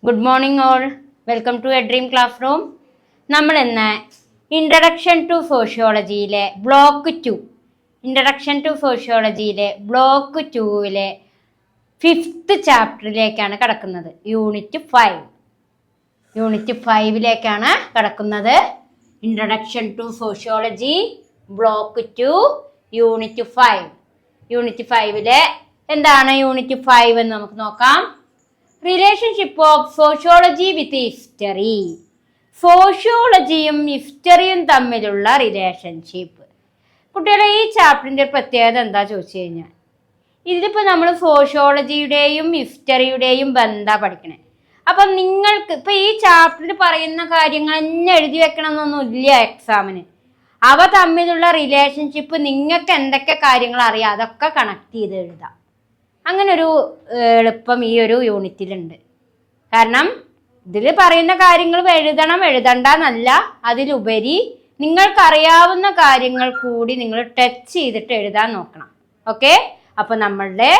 Good morning all. Welcome to a dream class room. നമ്മൾ ഇന്ന് introduction to സോഷ്യോളജിയിലെ block ടൂവിലെ 5th ചാപ്റ്ററിലേക്കാണ് കടക്കുന്നത്. യൂണിറ്റ് 5ലേക്കാണ് കടക്കുന്നത്. Introduction to sociology block 2 unit 5. Unit 5ലെ എന്താണ് യൂണിറ്റ് 5 എന്ന് നമുക്ക് നോക്കാം. Relationship of sociology with history. സോഷ്യോളജിയും ഹിസ്റ്ററിയും തമ്മിലുള്ള റിലേഷൻഷിപ്പ്. കുട്ടികളെ, ഈ ചാപ്റ്ററിന്റെ പ്രത്യേകത എന്താ ചോദിച്ചു കഴിഞ്ഞാൽ, ഇതിലിപ്പോൾ നമ്മൾ സോഷ്യോളജിയുടെയും ഹിസ്റ്ററിയുടെയും ബന്ധം പഠിക്കണേ. അപ്പം നിങ്ങൾക്ക് ഇപ്പം ഈ ചാപ്റ്ററിൽ പറയുന്ന കാര്യങ്ങൾ തന്നെ എഴുതി വെക്കണം എന്നൊന്നുമില്ല എക്സാമിന്. അവ തമ്മിലുള്ള റിലേഷൻഷിപ്പ് നിങ്ങൾക്ക് എന്തൊക്കെ കാര്യങ്ങൾ അറിയാം അതൊക്കെ കണക്ട് ചെയ്ത് എഴുതാം. അങ്ങനെ ഒരു എളുപ്പം ഈ ഒരു യൂണിറ്റിലുണ്ട്. കാരണം ഇതിൽ പറയുന്ന കാര്യങ്ങൾ എഴുതണ്ടെന്നല്ല, അതിലുപരി നിങ്ങൾക്കറിയാവുന്ന കാര്യങ്ങൾ കൂടി നിങ്ങൾ ടച്ച് ചെയ്തിട്ട് എഴുതാൻ നോക്കണം. ഓക്കെ, അപ്പോൾ നമ്മളുടെ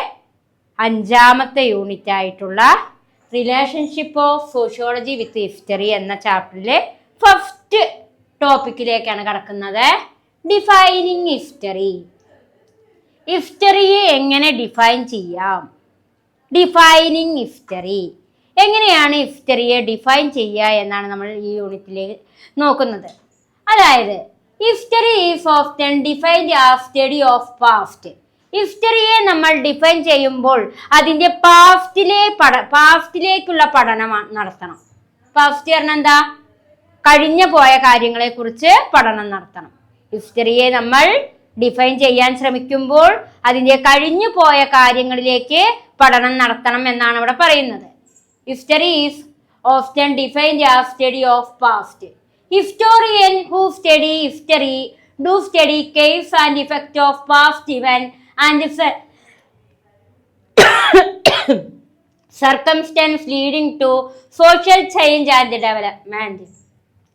5ാമത്തെ യൂണിറ്റ് ആയിട്ടുള്ള relationship of sociology with history എന്ന ചാപ്റ്ററിലെ 1st ടോപ്പിക്കിലേക്കാണ് കടക്കുന്നത്. Defining history. ഹിസ്റ്ററിയെ എങ്ങനെ ഡിഫൈൻ ചെയ്യാം? Defining history. എങ്ങനെയാണ് ഹിസ്റ്ററിയെ ഡിഫൈൻ ചെയ്യുക എന്നാണ് നമ്മൾ ഈ യൂണിറ്റിൽ നോക്കുന്നത്. അതായത് history is often defined as study of past. ഹിസ്റ്ററിയെ നമ്മൾ ഡിഫൈൻ ചെയ്യുമ്പോൾ അതിൻ്റെ പാസ്റ്റിലേക്കുള്ള പഠനം നടത്തണം. പാസ്റ്റ് പറഞ്ഞാൽ എന്താ? കഴിഞ്ഞു പോയ കാര്യങ്ങളെ കുറിച്ച് പഠനം നടത്തണം. ഹിസ്റ്ററിയെ നമ്മൾ ഡിഫൈൻ ചെയ്യാൻ ശ്രമിക്കുമ്പോൾ അതിൻ്റെ കഴിഞ്ഞു പോയ കാര്യങ്ങളിലേക്ക് പഠനം നടത്തണം എന്നാണ് ഇവിടെ പറയുന്നത്. History is often defined as study of past. Historian who study history do study cause and effect of past event and circumstance leading to social change and development.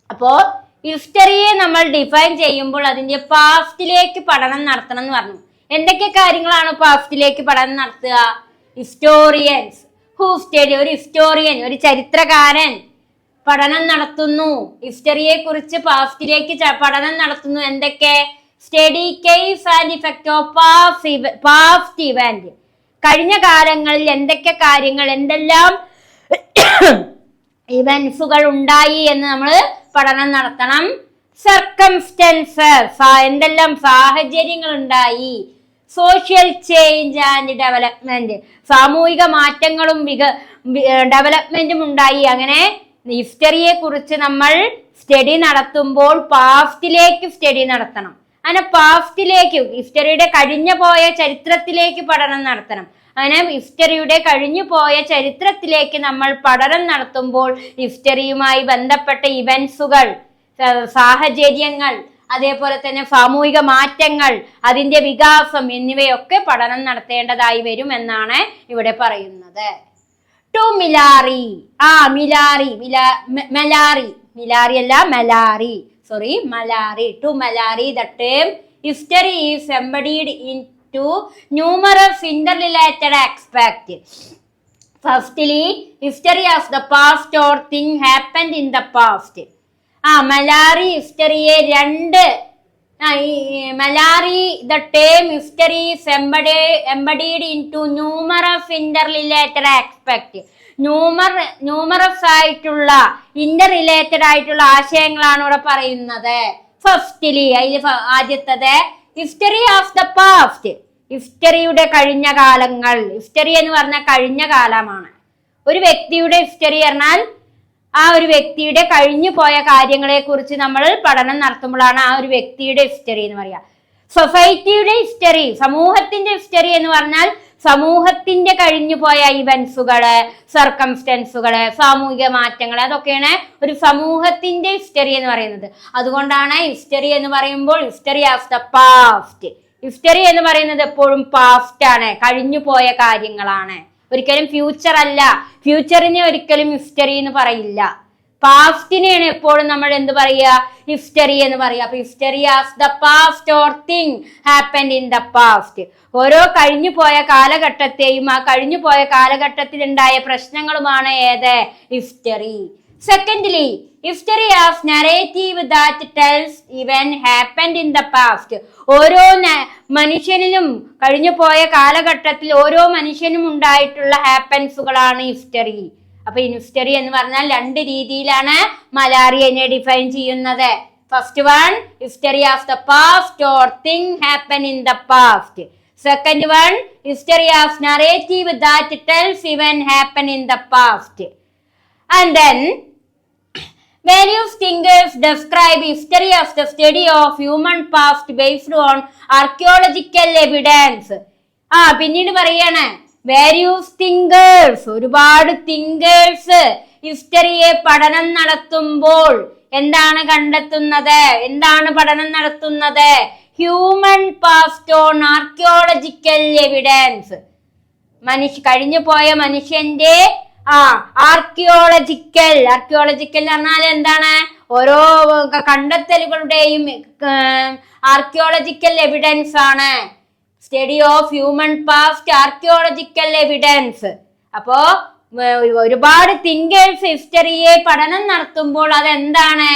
അപ്പോൾ ഹിസ്റ്ററിയെ നമ്മൾ ഡിഫൈൻ ചെയ്യുമ്പോൾ അതിൻ്റെ പാസ്റ്റിലേക്ക് പഠനം നടത്തണം എന്ന് പറഞ്ഞു. എന്തൊക്കെ കാര്യങ്ങളാണ് പാസ്റ്റിലേക്ക് പഠനം നടത്തുക? ഹിസ്റ്റോറിയൻസ് ഹൂ സ്റ്റഡി, ഒരു ഹിസ്റ്റോറിയൻ, ഒരു ചരിത്രകാരൻ പഠനം നടത്തുന്നു. ഹിസ്റ്ററിയെ കുറിച്ച് പാസ്റ്റിലേക്ക് പഠനം നടത്തുന്നു. എന്തൊക്കെ? Study cause and effect of past event. കഴിഞ്ഞ കാലങ്ങളിൽ എന്തൊക്കെ കാര്യങ്ങൾ, എന്തെല്ലാം ഇവന്റ്സുകൾ ഉണ്ടായി എന്ന് നമ്മൾ പഠനം നടത്തണം. സർക്കംസ്റ്റൻസസ്, എന്തെല്ലാം സാഹചര്യങ്ങൾ ഉണ്ടായി. സോഷ്യൽ ചേഞ്ച് ആൻഡ് ഡെവലപ്മെന്റ്, സാമൂഹിക മാറ്റങ്ങളും ഡെവലപ്മെന്റും ഉണ്ടായി. അങ്ങനെ ഹിസ്റ്ററിയെ കുറിച്ച് നമ്മൾ സ്റ്റഡി നടത്തുമ്പോൾ പാസ്റ്റിലേക്ക് സ്റ്റഡി നടത്തണം. അങ്ങനെ പാസ്റ്റിലേക്ക്, ഹിസ്റ്ററിയുടെ കഴിഞ്ഞു പോയ ചരിത്രത്തിലേക്ക് പഠനം നടത്തണം. അങ്ങനെ ഹിസ്റ്ററിയുടെ കഴിഞ്ഞു പോയ ചരിത്രത്തിലേക്ക് നമ്മൾ പഠനം നടത്തുമ്പോൾ ഹിസ്റ്ററിയുമായി ബന്ധപ്പെട്ട ഇവന്റ്സുകൾ, സാഹചര്യങ്ങൾ, അതേപോലെ തന്നെ സാമൂഹിക മാറ്റങ്ങൾ, അതിൻ്റെ വികാസം എന്നിവയൊക്കെ പഠനം നടത്തേണ്ടതായി വരും എന്നാണ് ഇവിടെ പറയുന്നത്. ടു മിലാറി, ടു മലാറി. The term history is embodied into numerous interrelated aspects. Firstly, history as the past or thing happened in the past. മലാറി ഹിസ്റ്ററിയെ the term history is embodied into numerous interrelated aspects. Numerous ആയിട്ടുള്ള, ഇന്റർറിലേറ്റഡ് ആയിട്ടുള്ള ആശയങ്ങളാണ് ഇവിടെ പറയുന്നത്. Firstly, അതിൽ ആദ്യത്തത് history of the past, ഹിസ്റ്ററിയുടെ കഴിഞ്ഞ കാലങ്ങൾ. History എന്ന് പറഞ്ഞാൽ കഴിഞ്ഞ കാലമാണ്. ഒരു വ്യക്തിയുടെ ഹിസ്റ്ററി പറഞ്ഞാൽ ആ ഒരു വ്യക്തിയുടെ കഴിഞ്ഞു പോയ കാര്യങ്ങളെ കുറിച്ച് നമ്മൾ പഠനം നടത്തുമ്പോഴാണ് ആ ഒരു വ്യക്തിയുടെ ഹിസ്റ്ററി എന്ന് പറയുക. സൊസൈറ്റിയുടെ ഹിസ്റ്ററി, സമൂഹത്തിന്റെ ഹിസ്റ്ററി എന്ന് പറഞ്ഞാൽ സമൂഹത്തിന്റെ കഴിഞ്ഞു പോയ ഇവന്റ്സുകള്, സർക്കംസ്റ്റൻസുകള്, സാമൂഹിക മാറ്റങ്ങൾ, അതൊക്കെയാണ് ഒരു സമൂഹത്തിന്റെ ഹിസ്റ്ററി എന്ന് പറയുന്നത്. അതുകൊണ്ടാണ് ഹിസ്റ്ററി എന്ന് പറയുമ്പോൾ history of the past. History എന്ന് പറയുന്നത് എപ്പോഴും പാസ്റ്റ് ആണ്, കഴിഞ്ഞു പോയ കാര്യങ്ങളാണ്, ഒരിക്കലും ഫ്യൂച്ചർ അല്ല. ഫ്യൂച്ചറിനെ ഒരിക്കലും ഹിസ്റ്ററി എന്ന് പറയില്ല. പാസ്റ്റിനെയാണ് എപ്പോഴും നമ്മൾ എന്ത് പറയുക, ഹിസ്റ്ററി എന്ന് പറയുക. അപ്പൊ history as the past or thing happened in the past. ഓരോ കഴിഞ്ഞു പോയ കാലഘട്ടത്തെയും ആ കഴിഞ്ഞു പോയ കാലഘട്ടത്തിൽ ഉണ്ടായ പ്രശ്നങ്ങളുമാണ് ഏത്, history. Secondly, history as narrative that tells event happened in the past. ഓരോ മനുഷ്യനിലും കഴിഞ്ഞു പോയ കാലഘട്ടത്തിൽ ഓരോ മനുഷ്യനും ഉണ്ടായിട്ടുള്ള ഹാപ്പൻസുകളാണ് ഹിസ്റ്ററി. അപ്പൊ ഹിസ്റ്ററി എന്ന് പറഞ്ഞാൽ രണ്ട് രീതിയിലാണ് മലാറിയനെ ഡിഫൈൻ ചെയ്യുന്നത്. First one, history as the past or thing happen in the past. Second one, history as narrative that tells event happen in the past. And then various thinkers describe history as the study of human past based on archaeological evidence. പിന്നീട് പറയാണ് various thinkers, ഒരുപാട് thinkers ഹിസ്റ്ററിയെ പഠനം നടത്തുമ്പോൾ എന്താണ് കണ്ടെത്തുന്നത്, എന്താണ് പഠനം നടത്തുന്നത്, human past on archaeological evidence. കഴിഞ്ഞു പോയ മനുഷ്യന്റെ ആർക്കിയോളജിക്കൽ എന്ന് പറഞ്ഞാൽ എന്താണ്, ഓരോ കണ്ടെത്തലുകളുടെയും ആർക്കിയോളജിക്കൽ എവിഡൻസ് ആണ്. Study of human past, archaeological evidence. അപ്പോ ഒരുപാട് തിങ്കേഴ്സ് ഹിസ്റ്ററിയെ പഠനം നടത്തുമ്പോൾ അതെന്താണ്,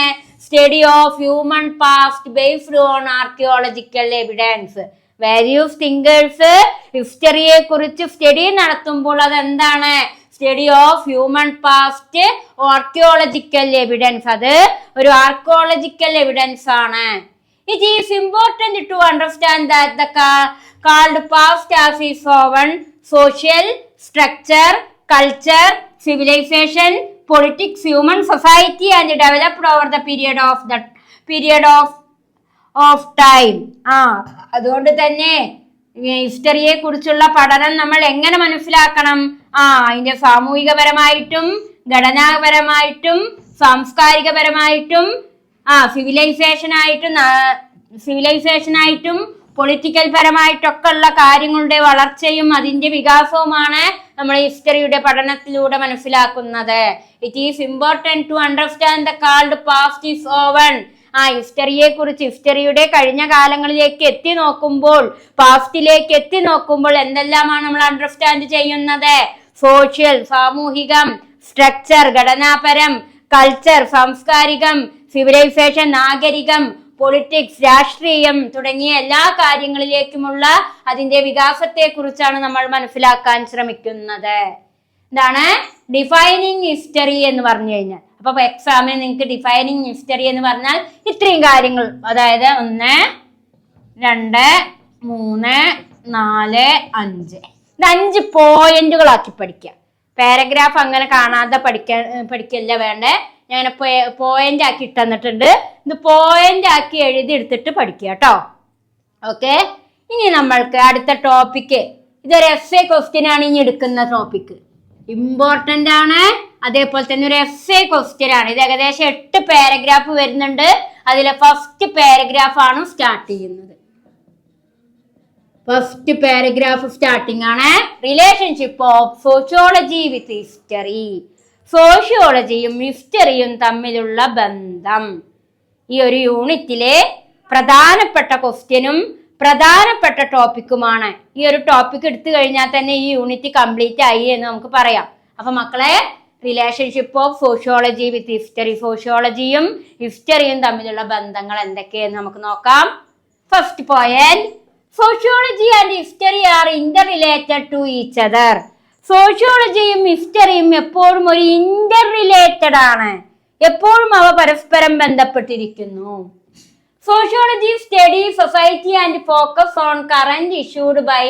study of human past based on archaeological evidence. Various thinkers ഹിസ്റ്ററിയെ കുറിച്ച് സ്റ്റഡി നടത്തുമ്പോൾ അതെന്താണ്, study of human past archaeological evidence. അത് ഒരു ആർക്കിയോളജിക്കൽ എവിഡൻസ് ആണ്. It is important to understand that the called past as is own social structure, culture, civilisation, politics, human society and developed over the period of time. അതുകൊണ്ട് തന്നെ ഹിസ്റ്ററിയെ കുറിച്ചുള്ള പഠനം നമ്മൾ എങ്ങനെ മനസ്സിലാക്കണം, അതിന്റെ സാമൂഹികപരമായിട്ടും ഘടനാപരമായിട്ടും സാംസ്കാരികപരമായിട്ടും സിവിലൈസേഷനായിട്ടും പൊളിറ്റിക്കൽ പരമായിട്ടൊക്കെ ഉള്ള കാര്യങ്ങളുടെ വളർച്ചയും അതിന്റെ വികാസവുമാണ് നമ്മൾ ഹിസ്റ്ററിയുടെ പഠനത്തിലൂടെ മനസ്സിലാക്കുന്നത്. It is important to understand the called past is own. ഹിസ്റ്ററിയെ കുറിച്ച്, ഹിസ്റ്ററിയുടെ കഴിഞ്ഞ കാലങ്ങളിലേക്ക് എത്തി നോക്കുമ്പോൾ, പാസ്റ്റിലേക്ക് എത്തി നോക്കുമ്പോൾ എന്തെല്ലാമാണ് നമ്മൾ അണ്ടർസ്റ്റാൻഡ് ചെയ്യുന്നത്, സോഷ്യൽ സാമൂഹികം, സ്ട്രക്ചർ ഘടനാപരം, കൾച്ചർ സാംസ്കാരികം, സിവിലൈസേഷൻ നാഗരികം, പൊളിറ്റിക്സ് രാഷ്ട്രീയം തുടങ്ങിയ എല്ലാ കാര്യങ്ങളിലേക്കുമുള്ള അതിന്റെ വികാസത്തെ കുറിച്ചാണ് നമ്മൾ മനസ്സിലാക്കാൻ ശ്രമിക്കുന്നത്. എന്താണ് ഡിഫൈനിങ് ഹിസ്റ്ററി എന്ന് പറഞ്ഞു കഴിഞ്ഞാൽ? അപ്പൊ എക്സാമിന് നിങ്ങൾക്ക് ഡിഫൈനിങ് ഹിസ്റ്ററി എന്ന് പറഞ്ഞാൽ ഇത്രയും കാര്യങ്ങൾ, അതായത് 1, 2, 3, 4, 5 ഇത് 5 പോയിന്റുകളാക്കി പഠിക്കുക. പാരഗ്രാഫ് അങ്ങനെ കാണാതെ പഠിക്കല്ല വേണ്ടേ, ഞാൻ പോയിന്റ് ആക്കി ഇട്ടന്നിട്ടുണ്ട്. ഇത് പോയിന്റ് ആക്കി എഴുതി എടുത്തിട്ട് പഠിക്കുക കേട്ടോ. ഓക്കെ, ഇനി നമ്മൾക്ക് അടുത്ത ടോപ്പിക്ക്, ഇതൊരു എസ്സേ ക്വസ്റ്റ്യൻ ആണ്. ഇനി എടുക്കുന്ന ടോപ്പിക്ക് ഇമ്പോർട്ടന്റ് ആണ്, അതേപോലെ തന്നെ ഒരു എസ്സേ ക്വസ്റ്റ്യൻ ആണ്. ഇത് ഏകദേശം 8 പാരഗ്രാഫ് വരുന്നുണ്ട്. അതിലെ ഫസ്റ്റ് പാരഗ്രാഫ് ആണ് സ്റ്റാർട്ട് ചെയ്യുന്നത്. ഫസ്റ്റ് പാരഗ്രാഫ് സ്റ്റാർട്ടിംഗ് ആണ് relationship of sociology with history. സോഷ്യോളജിയും ഹിസ്റ്ററിയും തമ്മിലുള്ള ബന്ധം. ഈ ഒരു യൂണിറ്റിലെ പ്രധാനപ്പെട്ട ക്വസ്റ്റ്യനും പ്രധാനപ്പെട്ട ടോപ്പിക്കുമാണ്. ഈ ഒരു ടോപ്പിക് എടുത്തു കഴിഞ്ഞാൽ തന്നെ ഈ യൂണിറ്റ് കംപ്ലീറ്റ് ആയി എന്ന് നമുക്ക് പറയാം. അപ്പൊ മക്കളെ, relationship of sociology with history, സോഷ്യോളജിയും ഹിസ്റ്ററിയും തമ്മിലുള്ള ബന്ധങ്ങൾ എന്തൊക്കെയെന്ന് നമുക്ക് നോക്കാം. First point, sociology and history are inter related to each other. സോഷ്യോളജിയും ഹിസ്റ്ററിയും എപ്പോഴും ഒരു ഇന്റർ റിലേറ്റഡ് ആണ്, എപ്പോഴും അവ പരസ്പരം ബന്ധപ്പെട്ടിരിക്കുന്നു. Sociology studies society and focus on current issues by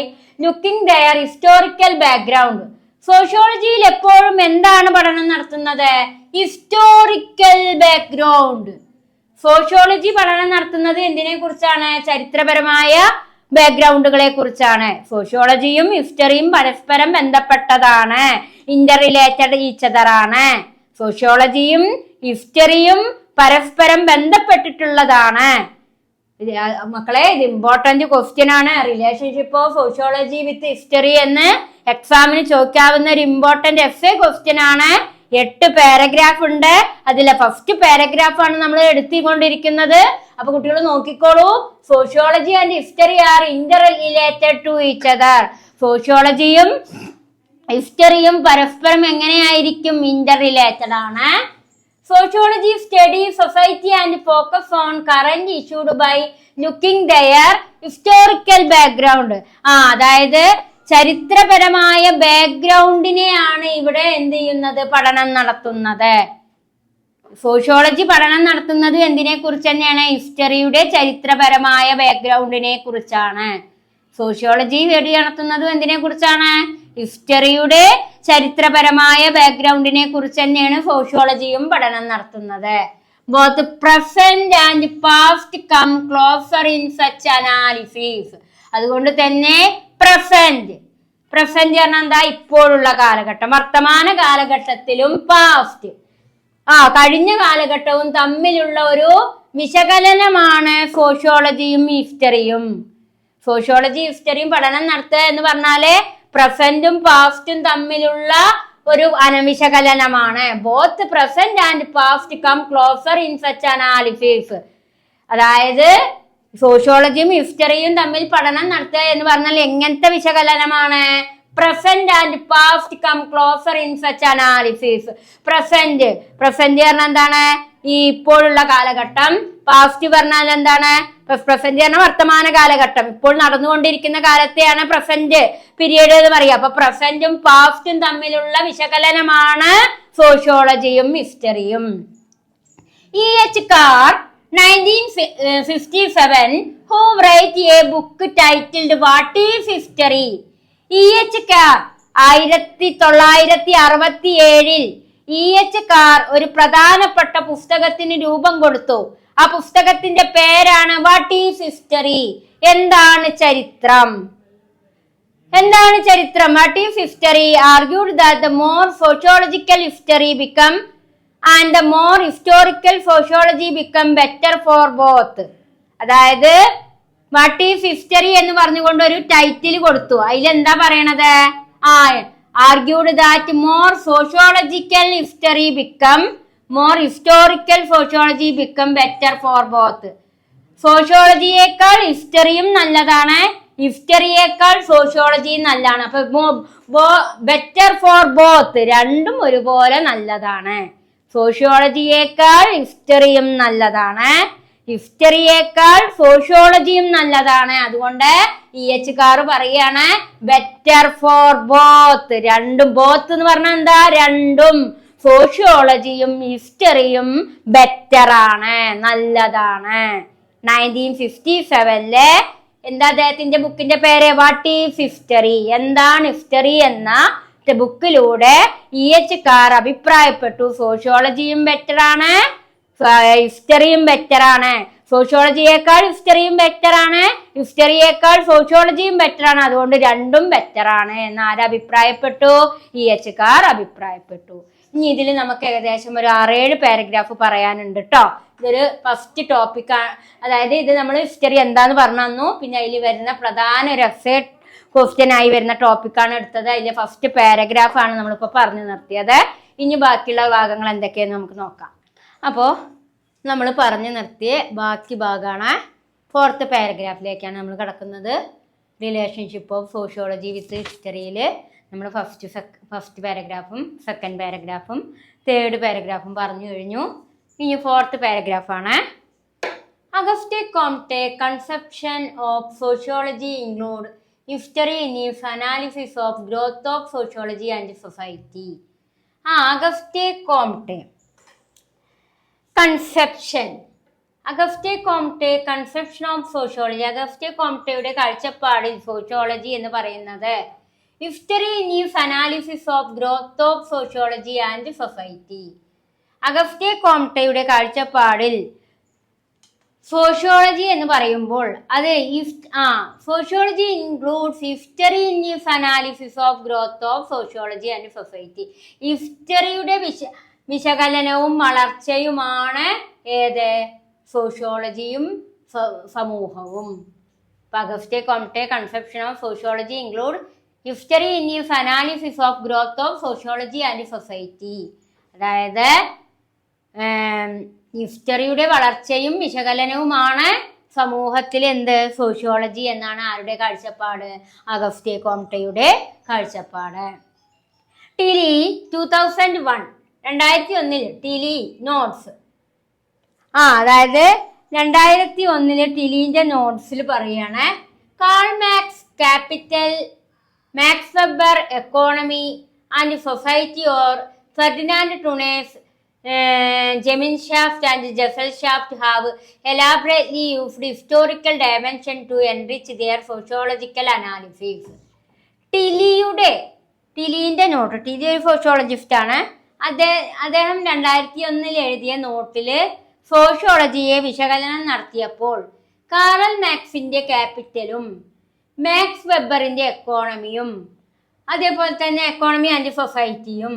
looking their historical background. സോഷ്യോളജിയിൽ എപ്പോഴും എന്താണ് പഠനം നടത്തുന്നത്? Historical background. സോഷ്യോളജി പഠനം നടത്തുന്നത് എന്തിനെ കുറിച്ചാണ്? ചരിത്രപരമായ ബാക്ക്ഗ്രൗണ്ടുകളെ കുറിച്ചാണ്. സോഷ്യോളജിയും ഹിസ്റ്ററിയും പരസ്പരം ബന്ധപ്പെട്ടതാണ്, ഇന്റർ റിലേറ്റഡ് ഈച്ച് അതർ ആണ്. സോഷ്യോളജിയും ഹിസ്റ്ററിയും പരസ്പരം ബന്ധപ്പെട്ടിട്ടുള്ളതാണ്. മക്കളെ, ഇത് ഇമ്പോർട്ടന്റ് ക്വസ്റ്റ്യൻ ആണ്. Relationship of sociology with history എന്ന് എക്സാമിന് ചോദിക്കാവുന്ന ഒരു ഇമ്പോർട്ടന്റ് എസ്സേ ക്വസ്റ്റ്യൻ ആണ്. 8 പാരഗ്രാഫ് ഉണ്ട്. അതിലെ ഫസ്റ്റ് പാരഗ്രാഫ് ആണ് നമ്മൾ എടുത്തുകൊണ്ടിരിക്കുന്നത്. അപ്പൊ കുട്ടികൾ നോക്കിക്കോളൂ. Sociology and history are inter related to each other. സോഷ്യോളജിയും ഹിസ്റ്ററിയും പരസ്പരം എങ്ങനെയായിരിക്കും? ഇന്റർ റിലേറ്റഡ് ആണ്. Sociology study society and focus on current issued by looking their historical background. അതായത് ചരിത്രപരമായ ബാക്ക്ഗ്രൗണ്ടിനെയാണ് ഇവിടെ എന്ത് ചെയ്യുന്നത്? പഠനം നടത്തുന്നത്. സോഷ്യോളജി പഠനം നടത്തുന്നത് എന്തിനെ കുറിച്ച് തന്നെയാണ്? ഹിസ്റ്ററിയുടെ ചരിത്രപരമായ ബാക്ക്ഗ്രൗണ്ടിനെ കുറിച്ചാണ്. സോഷ്യോളജി സ്റ്റഡി നടത്തുന്നത് എന്തിനെ കുറിച്ചാണ്? ഹിസ്റ്ററിയുടെ ചരിത്രപരമായ ബാക്ക്ഗ്രൗണ്ടിനെ കുറിച്ച് തന്നെയാണ് സോഷ്യോളജിയും പഠനം നടത്തുന്നത്. Both present and past come closer in such analysis. അതുകൊണ്ട് തന്നെ പ്രസന്റ് പറഞ്ഞാൽ എന്താ? ഇപ്പോഴുള്ള കാലഘട്ടം. വർത്തമാന കാലഘട്ടത്തിലും പാസ്റ്റ് കഴിഞ്ഞ കാലഘട്ടവും തമ്മിലുള്ള ഒരു വിശകലനമാണ് സോഷ്യോളജിയും ഹിസ്റ്ററിയും. സോഷ്യോളജി ഹിസ്റ്ററിയും പഠനം നടത്തുക എന്ന് പറഞ്ഞാല് പ്രസന്റും പാസ്റ്റും തമ്മിലുള്ള ഒരു വിശകലനമാണ്. Both present and past come closer in such analysis. അതായത് സോഷ്യോളജിയും ഹിസ്റ്ററിയും തമ്മിൽ പഠനം നടത്തുക എന്ന് പറഞ്ഞാൽ എങ്ങനത്തെ വിശകലനമാണ്? Present and past come closer in such analysis. Present പറഞ്ഞാൽ എന്താണ്? ഈ ഇപ്പോഴുള്ള കാലഘട്ടം. പാസ്റ്റ് പറഞ്ഞാൽ എന്താണ്? പ്രസന്റ് പറഞ്ഞാൽ വർത്തമാന കാലഘട്ടം. ഇപ്പോൾ നടന്നുകൊണ്ടിരിക്കുന്ന കാലത്തെയാണ് പ്രസന്റ് പീരിയഡ് എന്ന് പറയുക. അപ്പൊ പ്രസന്റും പാസ്റ്റും തമ്മിലുള്ള വിശകലനമാണ് സോഷ്യോളജിയും ഹിസ്റ്ററിയും. E.H. Carr 1957 who wrote a book titled What is History? E.H. Carr 1967 E.H. Carr ഒരു പ്രധാനപ്പെട്ട പുസ്തകത്തിന് രൂപം കൊടുത്തു. ആ പുസ്തകത്തിന്റെ പേരാണ് വാട്ട് ഈസ് ഹിസ്റ്ററി. എന്താണ് ചരിത്രം? What is history argued that the more sociological history become and the more historical sociology become better for both. അതായത് വാട്ട് ഈസ് ഹിസ്റ്ററി എന്ന് പറഞ്ഞുകൊണ്ട് ഒരു ടൈറ്റിൽ കൊടുത്തു. അതിലെന്താ പറയണത്? Argued that more sociological history become more historical sociology become better for both. സോഷ്യോളജിയേക്കാൾ ഹിസ്റ്ററിയും നല്ലതാണ്, ഹിസ്റ്ററിയേക്കാൾ സോഷ്യോളജിയും നല്ലതാണ്. അപ്പൊ ബെറ്റർ ഫോർ ബോത്ത് രണ്ടും ഒരുപോലെ നല്ലതാണ്. സോഷ്യോളജിയേക്കാൾ ഹിസ്റ്ററിയും നല്ലതാണ്, ഹിസ്റ്ററിയേക്കാൾ സോഷ്യോളജിയും നല്ലതാണ്. അതുകൊണ്ട് E.H. Carr പറയാണ് ബെറ്റർ ഫോർ ബോത്ത്. രണ്ടും. ബോത്ത് എന്ന് പറഞ്ഞാൽ എന്താ? രണ്ടും. സോഷ്യോളജിയും ഹിസ്റ്ററിയും ബെറ്റർ ആണ്, നല്ലതാണ്. 1957 എന്താ അദ്ദേഹത്തിന്റെ ബുക്കിന്റെ പേര്? What is history. എന്താണ് ഹിസ്റ്ററി എന്ന ബുക്കിലൂടെ E.H. Carr അഭിപ്രായപ്പെട്ടു സോഷ്യോളജിയും ബെറ്റർ ആണ്, ഹിസ്റ്ററിയും ബെറ്റർ ആണ്. സോഷ്യോളജിയേക്കാൾ ഹിസ്റ്ററിയും ബെറ്റർ ആണ്, ഹിസ്റ്ററിയേക്കാൾ സോഷ്യോളജിയും ബെറ്റർ ആണ്. അതുകൊണ്ട് രണ്ടും ബെറ്റർ ആണ് എന്ന് ആരഭിപ്രായപ്പെട്ടു? E.H. Carr അഭിപ്രായപ്പെട്ടു. ഇനി ഇതിൽ നമുക്ക് ഏകദേശം ഒരു 6-7 പാരഗ്രാഫ് പറയാനുണ്ട് കേട്ടോ. ഇതൊരു ഫസ്റ്റ് ടോപ്പിക്കാണ്. അതായത് ഇത് നമ്മൾ ഹിസ്റ്ററി എന്താന്ന് പറഞ്ഞു തന്നു. പിന്നെ അതിൽ വരുന്ന പ്രധാന ഒരു എസ്സേ ക്വസ്റ്റ്യൻ ആയി വരുന്ന ടോപ്പിക്കാണ് എടുത്തത്. അതിലെ ഫസ്റ്റ് പാരഗ്രാഫാണ് നമ്മളിപ്പോൾ പറഞ്ഞു നിർത്തിയത്. ഇനി ബാക്കിയുള്ള ഭാഗങ്ങൾ എന്തൊക്കെയാന്ന് നമുക്ക് നോക്കാം. അപ്പോൾ നമ്മൾ പറഞ്ഞു നിർത്തിയ ബാക്കി ഭാഗമാണ് 4th പാരഗ്രാഫിലേക്കാണ് നമ്മൾ കിടക്കുന്നത്. റിലേഷൻഷിപ്പ് ഓഫ് സോഷ്യോളജി വിത്ത് ഹിസ്റ്ററിയിൽ നമ്മൾ ഫസ്റ്റ് പാരഗ്രാഫും 2nd പാരഗ്രാഫും 3rd പാരഗ്രാഫും പറഞ്ഞു കഴിഞ്ഞു. ഇനി 4th പാരഗ്രാഫാണ്. Auguste Comte conception of sociology include history in is analysis of growth of sociology and society. Auguste Comte conception. Auguste Comte conception of sociology. Auguste കോംറ്റെയുടെ കാഴ്ചപ്പാടിൽ sociology എന്ന് പറയുന്നത് history in is analysis of growth of sociology and society. Auguste കോംറ്റെയുടെ കാഴ്ചപ്പാടിൽ sociology എന്ന് പറയുമ്പോൾ അത് sociology includes history in is analysis of growth of sociology and society. ഹിസ്റ്ററിയുടെ വിശകലനവും വളർച്ചയുമാണ് ഏത്? സോഷ്യോളജിയും സമൂഹവും. August Comte conception of sociology include history in is analysis of growth of sociology and society. അതായത് ഹിസ്റ്ററിയുടെ വളർച്ചയും വിശകലനവുമാണ് സമൂഹത്തിൽ എന്ത് സോഷ്യോളജി എന്നാണ് ആരുടെ കാഴ്ചപ്പാട്? അഗസ്റ്റേ കോംടെയുടെ കാഴ്ചപ്പാട്. ടിലി 2001 2001 ടിലി നോട്ട്സ് അതായത് 2001 ടിലിന്റെ നോട്ട്സിൽ പറയാണ് Karl Marx capital, Max Weber economy and society or Ferdinand Tonnies Gemeinschaft and Gesellschaft have elaborately used historical dimension to enrich their sociological analysis. ടിലിന്റെ നോട്ട്, ടിലി ഒരു സോഷ്യോളജിസ്റ്റ് ആണ്. അദ്ദേഹം 2001 എഴുതിയ നോട്ടില് സോഷ്യോളജിയെ വിശകലനം നടത്തിയപ്പോൾ കാറൽ മാക്സിന്റെ ക്യാപിറ്റലും മാക്സ് വെബറിന്റെ എക്കോണമിയും അതേപോലെ തന്നെ എക്കോണമി ആൻഡ് സൊസൈറ്റിയും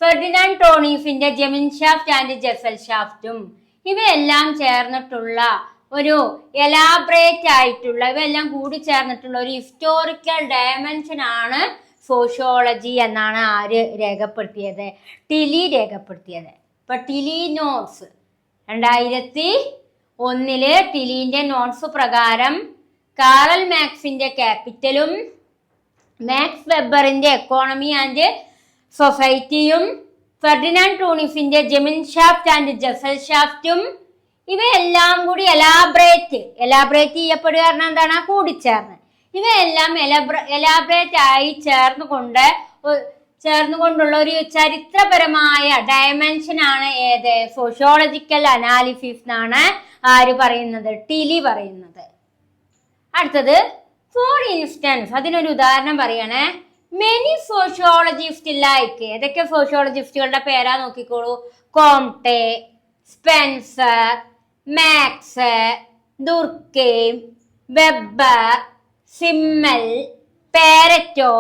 ഫെർഡിനാൻഡ് ടോണീസിന്റെ ജെമിൻഷാഫ്റ്റ് ആൻഡ് ജെസൽഷാഫ്റ്റും ഇവയെല്ലാം ചേർന്നിട്ടുള്ള ഒരു എലാബറേറ്റ് ആയിട്ടുള്ള, ഇവയെല്ലാം കൂടി ചേർന്നിട്ടുള്ള ഒരു ഹിസ്റ്റോറിക്കൽ ഡയമെൻഷൻ ആണ് സോഷ്യോളജി എന്നാണ് ആര് രേഖപ്പെടുത്തിയത്? ടിലി രേഖപ്പെടുത്തിയത്. ഇപ്പൊ ടിലി നോട്ട്സ് 2001 ടിലിന്റെ നോട്ട്സ് പ്രകാരം കാറൽ മാക്സിന്റെ ക്യാപിറ്റലും മാക്സ് വെബറിന്റെ എക്കോണമി ആൻഡ് സൊസൈറ്റിയും ഫെർഡിനാൻഡ് ടൂണിസിന്റെ ജെമിൻഷാഫ്റ്റ് ആൻഡ് ജെസൽഷാഫ്റ്റും ഇവയെല്ലാം കൂടി എലാബറേറ്റ് ചെയ്യപ്പെടുക കാരണം എന്താണ്? കൂടിച്ചേർന്ന് ഇവയെല്ലാം എലാബറേറ്റ് ആയി ചേർന്നുകൊണ്ടുള്ള ഒരു ചരിത്രപരമായ ഡയമെൻഷൻ ആണ് ഏത്? സോഷ്യോളജിക്കൽ അനാലിസിസ് എന്നാണ് ആര് പറയുന്നത്? ടിലി പറയുന്നത്. അടുത്തത് ഫോർ ഇൻസ്റ്റൻസ്, അതിനൊരു ഉദാഹരണം പറയണേ. മെനി സോഷ്യോളജിസ്റ്റ് ലൈക്ക്, ഏതൊക്കെ സോഷ്യോളജിസ്റ്റുകളുടെ പേരാ നോക്കിക്കോളൂ. Comte, Spencer, Marx, Durkheim, Weber, Simmel, Pareto,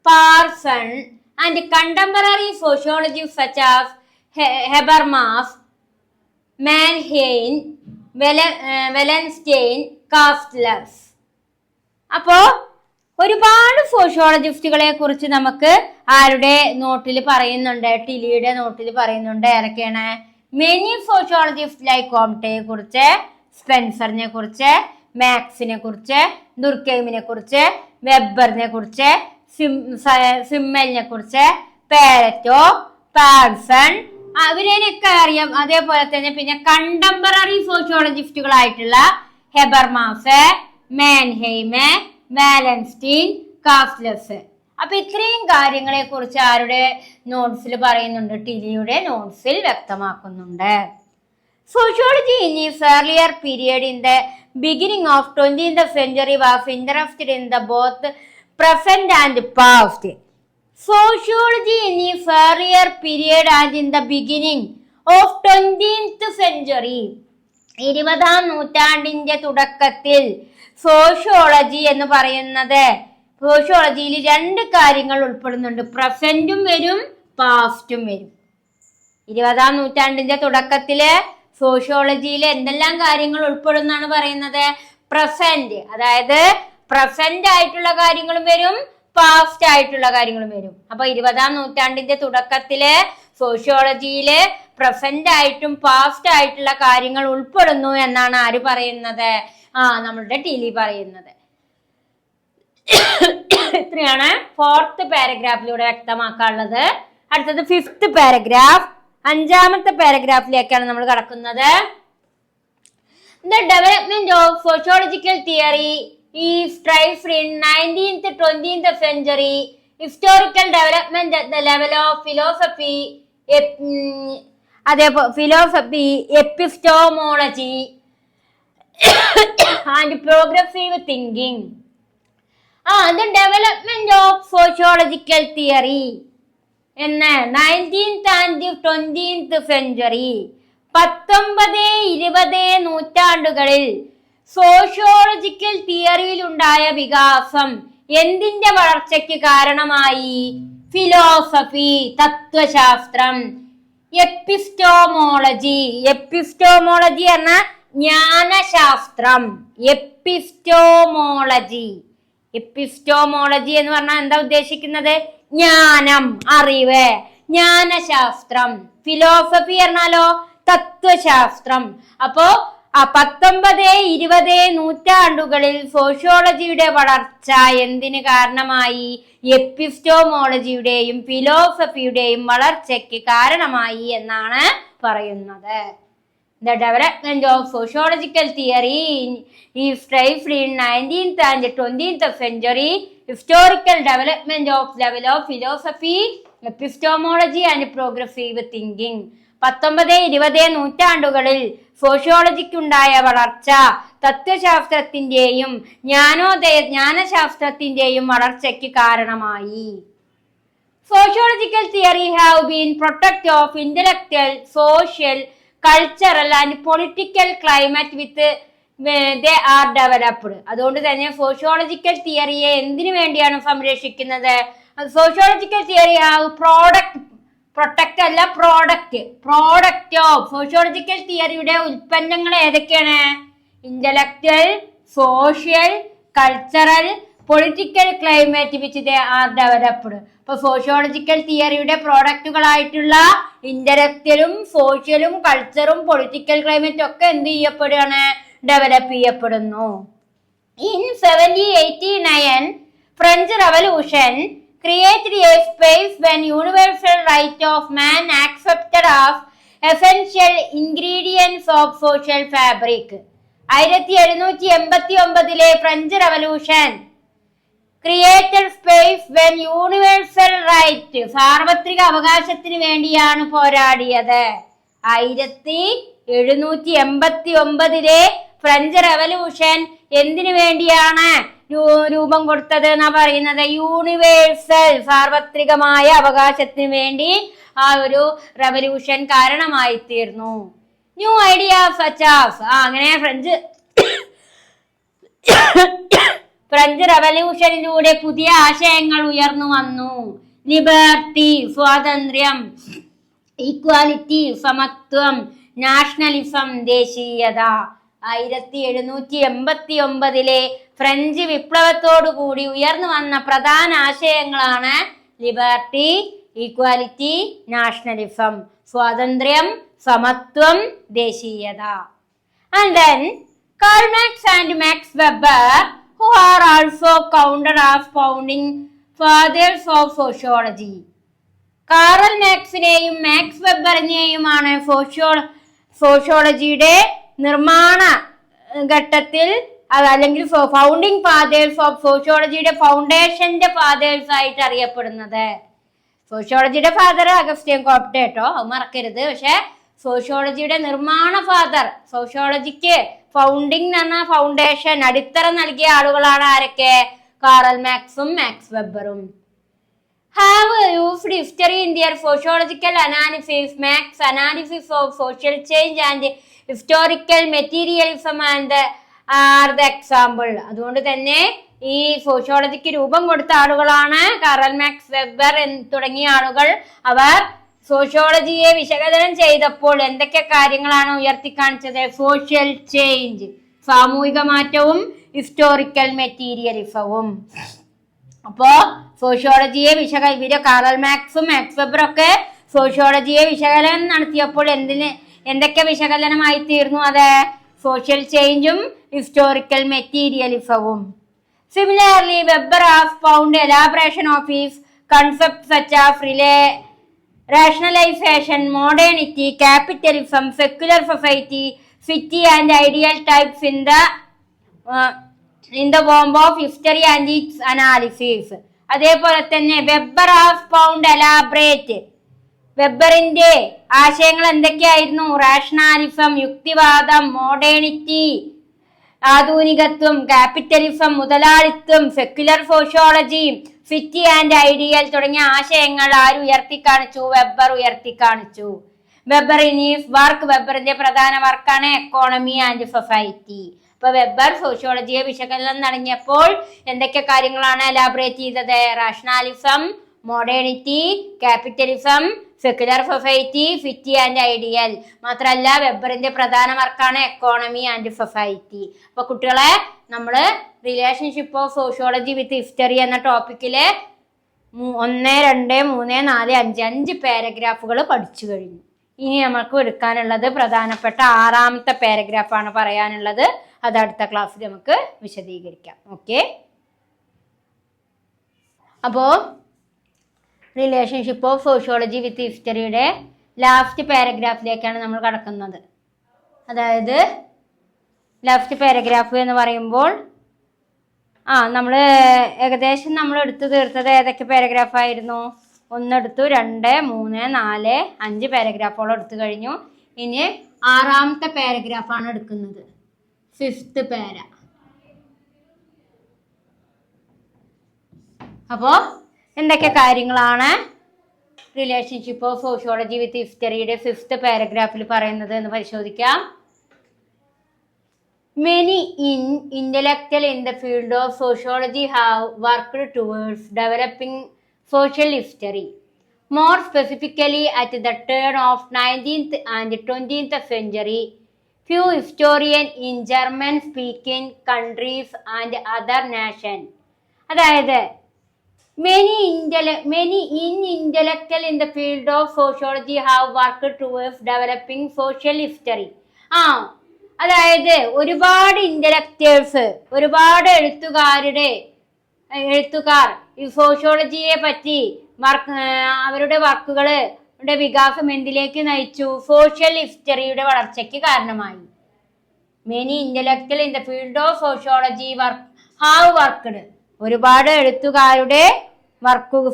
Parson and contemporary sociologists such as Habermas, Mannheim, Wallenstein, Kastler. അപ്പോ ഒരുപാട് സോഷ്യോളജിസ്റ്റുകളെ കുറിച്ച് നമുക്ക് ആരുടെ നോട്ടിൽ പറയുന്നുണ്ട്? ടിലിയുടെ നോട്ടിൽ പറയുന്നുണ്ട്. ആരൊക്കെയാണ്? മെനി സോഷ്യോളജിസ്റ്റ് ലൈക്ക് കോംടെയെ കുറിച്ച്, സ്പെൻസറിനെ കുറിച്ച്, മാക്സിനെ കുറിച്ച്, ദുർക്കെയിമിനെ കുറിച്ച്, വെബറിനെ കുറിച്ച്, സിമ്മലിനെ കുറിച്ച്, പാരറ്റോ, പാർസൺ, അവരെയൊക്കെ അറിയാം. അതേപോലെ തന്നെ പിന്നെ കണ്ടംപററി സോഷ്യോളജിസ്റ്റുകളായിട്ടുള്ള ഹെബർമാസ്, മാൻഹെയിം, വാലൻസ്റ്റീൻ, കാസ്ലസ്. അപ്പൊ ഇത്രയും കാര്യങ്ങളെ കുറിച്ച് ആരുടെ നോട്ട്സിൽ പറയുന്നുണ്ട്? ടിലിയുടെ നോട്ട്സിൽ വ്യക്തമാക്കുന്നുണ്ട്. Sociology in its earlier period in the beginning of 20th century was interested in the both present and past. Sociology in its earlier period and in the beginning of 20th century, 20ാം നൂറ്റാണ്ടിന്റെ തുടക്കത്തിൽ sociology എന്ന് പറയുന്നത്, സോഷ്യോളജിയിൽ രണ്ട് കാര്യങ്ങൾ ഉൾപ്പെടുന്നുണ്ട്. പ്രസന്റും വരും, പാസ്റ്റും വരും. 20ാം നൂറ്റാണ്ടിന്റെ തുടക്കത്തില് സോഷ്യോളജിയിൽ എന്തെല്ലാം കാര്യങ്ങൾ ഉൾപ്പെടുന്നാണ് പറയുന്നത്? പ്രസന്റ്, അതായത് പ്രസന്റ് ആയിട്ടുള്ള കാര്യങ്ങളും വരും, പാസ്റ്റ് ആയിട്ടുള്ള കാര്യങ്ങളും വരും. അപ്പൊ 20ാം നൂറ്റാണ്ടിന്റെ തുടക്കത്തില് സോഷ്യോളജിയില് പ്രസന്റ് ആയിട്ടും പാസ്റ്റ് ആയിട്ടുള്ള കാര്യങ്ങൾ ഉൾപ്പെടുന്നു എന്നാണ് ആര് പറയുന്നത്? നമ്മളുടെ ടിലി പറയുന്നത്. ഇത്രയാണ് 4th പാരഗ്രാഫിലൂടെ വ്യക്തമാക്കാനുള്ളത്. അടുത്തത് 5th പാരഗ്രാഫ്, 5ാമത്തെ പാരഗ്രാഫിലേക്കാണ് നമ്മൾ കടക്കുന്നത്. The development of sociological theory is traced in 19th 20th century historical development at the level of philosophy, epistemology and progressive thinking. The development of sociological theory in 19th and 20th century, 19-20 നൂറ്റാണ്ടുകളിൽ sociological തിയറിയിൽ ഉണ്ടായ വികാസം എന്തിന്റെ വളർച്ചയ്ക്ക് കാരണമായി? Philosophy, തത്വശാസ്ത്രം, എപ്പിസ്റ്റോമോളജി, എപ്പിസ്റ്റോമോളജി എന്ന ജ്ഞാനശാസ്ത്രം, എപ്പിസ്റ്റോമോളജി. എപ്പിസ്റ്റോമോളജി എന്ന് പറഞ്ഞാൽ എന്താ ഉദ്ദേശിക്കുന്നത്? ജ്ഞാനം, അറിവ്. ജ്ഞാനശാസ്ത്രം. ഫിലോസഫി പറഞ്ഞാലോ തത്വശാസ്ത്രം. അപ്പോ 19, 20 നൂറ്റാണ്ടുകളിൽ സോഷ്യോളജിയുടെ വളർച്ച എന്തിന് കാരണമായി? എപ്പിസ്റ്റോമോളജിയുടെയും ഫിലോസഫിയുടെയും വളർച്ചയ്ക്ക് കാരണമായി എന്നാണ് പറയുന്നത്. The development of sociological theory is trifling in 19th and 20th century. Historical development of level of philosophy, epistemology and progressive thinking. 19, 20 നൂറ്റാണ്ടുകളിൽ സോഷ്യോളജിക്കുണ്ടായ വളർച്ച തത്വശാസ്ത്രത്തിന്റെയും ജ്ഞാനശാസ്ത്രത്തിന്റെയും വളർച്ചയ്ക്ക് കാരണമായി. Sociological theory have been protective of intellectual, social, cultural and political climate with they are developed. അതുകൊണ്ട് തന്നെ sociological തിയറിയെ എന്തിനു വേണ്ടിയാണ് സംരക്ഷിക്കുന്നത്? Sociological theory have protect അല്ല പ്രോഡക്റ്റ് ഓഫ്. സോഷ്യോളജിക്കൽ തിയറിയുടെ ഉൽപ്പന്നങ്ങൾ ഏതൊക്കെയാണ്? Intellectual, social, cultural, political climate which they are developed. ഇപ്പൊ sociological തിയറിയുടെ പ്രോഡക്റ്റുകളായിട്ടുള്ള ഇന്റലക്ച്വലും സോഷ്യലും കൾച്ചറും പൊളിറ്റിക്കൽ ക്ലൈമറ്റും ഒക്കെ എന്ത് ചെയ്യപ്പെടുകയാണ്? ഡെവലപ്പ് ചെയ്യപ്പെടുന്നു. In 1789 French revolution created a space when universal right of man accepted as essential ingredients of social fabric. 1789 French revolution created space when universal right സാർവത്രിക അവകാശത്തിന് വേണ്ടിയാണ് പോരാടിയത്. 1789 French revolution എന്തിനു വേണ്ടിയാണ് രൂപം കൊടുത്തത് എന്നാ പറയുന്നത്? യൂണിവേഴ്സൽ സാർവത്രികമായ അവകാശത്തിന് വേണ്ടി ആ ഒരു റവല്യൂഷൻ കാരണമായി തീർന്നു. ന്യൂ ഐഡിയ സച്ച് ആസ് അങ്ങനെ ഫ്രഞ്ച് റവല്യൂഷനിലൂടെ പുതിയ ആശയങ്ങൾ ഉയർന്നു വന്നു. ലിബർട്ടി സ്വാതന്ത്ര്യം, ഈക്വാലിറ്റി സമത്വം, നാഷണലിസം ദേശീയത. 1789 ഫ്രഞ്ച് വിപ്ലവത്തോടു കൂടി ഉയർന്നു വന്ന പ്രധാന ആശയങ്ങളാണ് ലിബർട്ടി, ഈക്വാലിറ്റി, നാഷണലിസം, സ്വാതന്ത്ര്യം, സമത്വം, ദേശീയത. And then Karl Marx and Max Weber, who are also counted as founding fathers of sociology. Karl മാക്സിനെയും മാക്സ് വെബറിനെയുമാണ് സോഷ്യോളജിയുടെ നിർമ്മാണ ഘട്ടത്തിൽ അല്ലെങ്കിൽ ഫൗണ്ടിങ് ഫാദേഴ്സ് ഓഫ് സോഷ്യോളജിയുടെ ഫൗണ്ടേഷന്റെ ഫാദേഴ്സ് ആയിട്ട് അറിയപ്പെടുന്നത്. സോഷ്യോളജിയുടെ ഫാദർ അഗസ്റ്റിൻ കോപ്ടെ കേട്ടോ, അത് മറക്കരുത്. പക്ഷെ സോഷ്യോളജിയുടെ നിർമ്മാണ ഫാദർ, സോഷ്യോളജിക്ക് ഫൗണ്ടിങ് എന്ന് പറഞ്ഞ ഫൗണ്ടേഷൻ അടിത്തറ നൽകിയ ആളുകളാണ് ആരൊക്കെ? കാറൽ മാക്സും മാക്സ് വെബറും. Have used history in their sociological analysis. Max analysis of social change and historical materialism and are the example. അതുകൊണ്ട് തന്നെ ഈ സോഷ്യോളജിക്ക് രൂപം കൊടുത്ത ആളുകളാണ് കാറൽ മാക്സ് വെബർ തുടങ്ങിയ ആളുകൾ. അവർ സോഷ്യോളജിയെ വിശകലനം ചെയ്തപ്പോൾ എന്തൊക്കെ കാര്യങ്ങളാണ് ഉയർത്തിക്കാണിച്ചത്? സോഷ്യൽ ചേഞ്ച്, സാമൂഹിക മാറ്റവും ഹിസ്റ്റോറിക്കൽ മെറ്റീരിയലിസവും. അപ്പോ സോഷ്യോളജിയെ ഇവര് കാറൽ മാക്സും മാക്സ് വെബറും ഒക്കെ സോഷ്യോളജിയെ വിശകലനം നടത്തിയപ്പോൾ എന്തൊക്കെ വിശകലനമായി തീർന്നു? അത് സോഷ്യൽ ചേഞ്ചും ഹിസ്റ്റോറിക്കൽ മെറ്റീരിയലിസവും. Similarly Weber has found elaboration of his concept such as rationalization, modernity, capitalism, secular society, city and ideal types in the womb of history and its analysis. അതേപോലെ തന്നെ വെബർ ഹാസ് ഫൗണ്ട് എലാബറേറ്റ്. വെബറിന്റെ ആശയങ്ങൾ എന്തൊക്കെയായിരുന്നു? Rationalism, യുക്തിവാദം, modernity, ആധുനികത്വം, capitalism, മുതലാളിത്തം, secular sociology, city and ideal തുടങ്ങിയ ആശയങ്ങൾ ആര് ഉയർത്തിക്കാണിച്ചു? വെബർ ഉയർത്തിക്കാണിച്ചു. വെബർ ഇൻ ഹിസ് വർക്ക്, വെബറിന്റെ പ്രധാന വർക്കാണ് എക്കോണമി ആൻഡ് സൊസൈറ്റി. അപ്പൊ വെബർ സോഷ്യോളജിയെ വിശകലനം നടത്തിയപ്പോൾ എന്തൊക്കെ കാര്യങ്ങളാണ് എലാബറേറ്റ് ചെയ്തത്? Rationalism, modernity, capitalism, secular society, city and ideal. മാത്രമല്ല വെബറിന്റെ പ്രധാന വർക്കാണ് എക്കോണമി ആൻഡ് സൊസൈറ്റി. അപ്പൊ കുട്ടികളെ, നമ്മള് relationship of sociology with history എന്ന ടോപ്പിക്കില് 1, 2, 3, 4, 5 പാരഗ്രാഫുകൾ പഠിച്ചു കഴിഞ്ഞു. ഇനി നമുക്ക് എടുക്കാനുള്ളത് പ്രധാനപ്പെട്ട 6ാമത്തെ പാരഗ്രാഫാണ് പറയാനുള്ളത്. അത് അടുത്ത ക്ലാസ്സിൽ നമുക്ക് വിശദീകരിക്കാം. ഓക്കെ. അപ്പോൾ റിലേഷൻഷിപ്പ് ഓഫ് സോഷ്യോളജി വിത്ത് ഹിസ്റ്ററിയുടെ ലാസ്റ്റ് പാരഗ്രാഫിലേക്കാണ് നമ്മൾ കടക്കുന്നത്. അതായത് ലാസ്റ്റ് പാരഗ്രാഫ് എന്ന് പറയുമ്പോൾ നമ്മൾ ഏകദേശം നമ്മൾ എടുത്തു തീർത്തത് ഏതൊക്കെ പാരഗ്രാഫായിരുന്നു? 1 എടുത്തു, 2, 3, 4, 5 പാരഗ്രാഫോളം എടുത്തു കഴിഞ്ഞു. ഇനി 6ാമത്തെ പാരഗ്രാഫാണ് എടുക്കുന്നത്, 5th പാര. അപ്പോൾ എന്തൊക്കെ കാര്യങ്ങളാണ് റിലേഷൻഷിപ്പ് ഓഫ് സോഷ്യോളജി വിത്ത് ഹിസ്റ്ററിയുടെ 5th പാരഗ്രാഫിൽ പറയുന്നത് എന്ന് പരിശോധിക്കാം. Many intellectuals in the field of sociology have worked towards developing social history. More specifically, at the turn of 19th and 20th century, few historians in German-speaking countries and other nations. അതായത് many intellectuals in the field of sociology have worked towards developing social history. അതായത് ഒരുപാട് intellectuals, ഒരുപാട് എഴുത്തുകാർ ഈ സോഷ്യോളജിയെ പറ്റി അവരുടെ വർക്കുകളുടെ വികാസം എന്തിലേക്ക് നയിച്ചു? സോഷ്യൽ ഹിസ്റ്ററിയുടെ വളർച്ചയ്ക്ക് കാരണമായി. Many intellectual in the field of sociology have worked. ഒരുപാട് എഴുത്തുകാരുടെ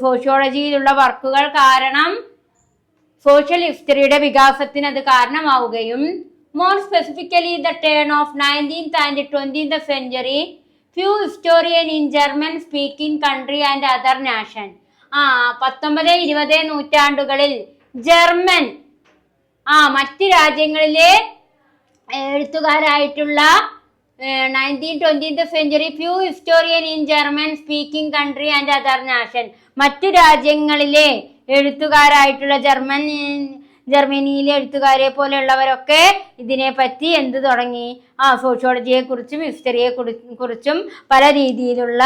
സോഷ്യോളജിയിലുള്ള വർക്കുകൾ കാരണം സോഷ്യൽ ഹിസ്റ്ററിയുടെ വികാസത്തിന് അത് കാരണമാവുകയും more specifically the turn of 19th and 20th century, few historians in German speaking country and other nation. 19-20 നൂറ്റാണ്ടുകളിൽ ജർമ്മൻ മറ്റ് രാജ്യങ്ങളിലെ എഴുത്തുകാരായിട്ടുള്ള 19th-20th century few historians in German speaking country and other nation. മറ്റ് രാജ്യങ്ങളിലെ എഴുത്തുകാരായിട്ടുള്ള ജർമ്മനിയിലെ എഴുത്തുകാരെ പോലെയുള്ളവരൊക്കെ ഇതിനെപ്പറ്റി എന്ത് തുടങ്ങി? സോഷ്യോളജിയെ കുറിച്ചും ഹിസ്റ്ററിയെ കുറിച്ചും പല രീതിയിലുള്ള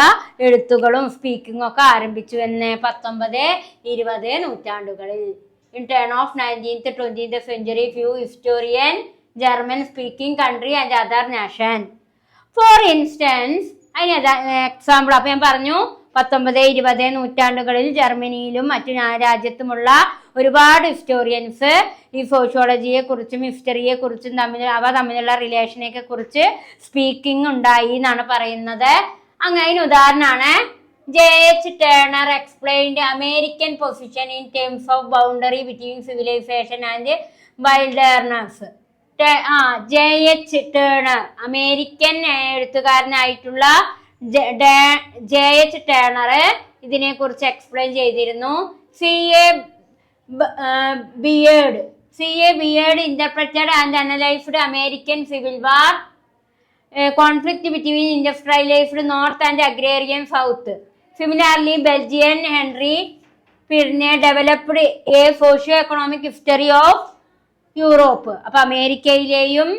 എഴുത്തുകളും സ്പീക്കിങ്ങും ഒക്കെ ആരംഭിച്ചു എന്ന് 19-20 നൂറ്റാണ്ടുകളിൽ. In turn of 19th-20th century few historian German speaking country and other nation. For instance, അതിന് എക്സാമ്പിൾ അപ്പം ഞാൻ പറഞ്ഞു 19-20 നൂറ്റാണ്ടുകളിൽ ജർമ്മനിയിലും മറ്റു രാജ്യത്തുമുള്ള ഒരുപാട് ഹിസ്റ്റോറിയൻസ് ഈ സോഷ്യോളജിയെ കുറിച്ചും ഹിസ്റ്ററിയെ കുറിച്ചും അവ തമ്മിലുള്ള റിലേഷനെ കുറിച്ച് സ്പീക്കിംഗ് ഉണ്ടായി എന്നാണ് പറയുന്നത്. അങ്ങനെ ഉദാഹരണമാണ് J.H. Turner explained American position in terms of boundary between civilization and wilderness. J.H. Turner American എഴുത്തുകാരനായിട്ടുള്ള J.H. Turner ഇതിനെ കുറിച്ച് എക്സ്പ്ലെയിൻ ചെയ്തിരുന്നു. C.A. Beard interpreted and analyzed American Civil War conflict between industrialized North and agrarian South. Similarly, Belgian Henry Pirne developed a socio-economic history of Europe. അപ്പോൾ അമേരിക്കയിലെയും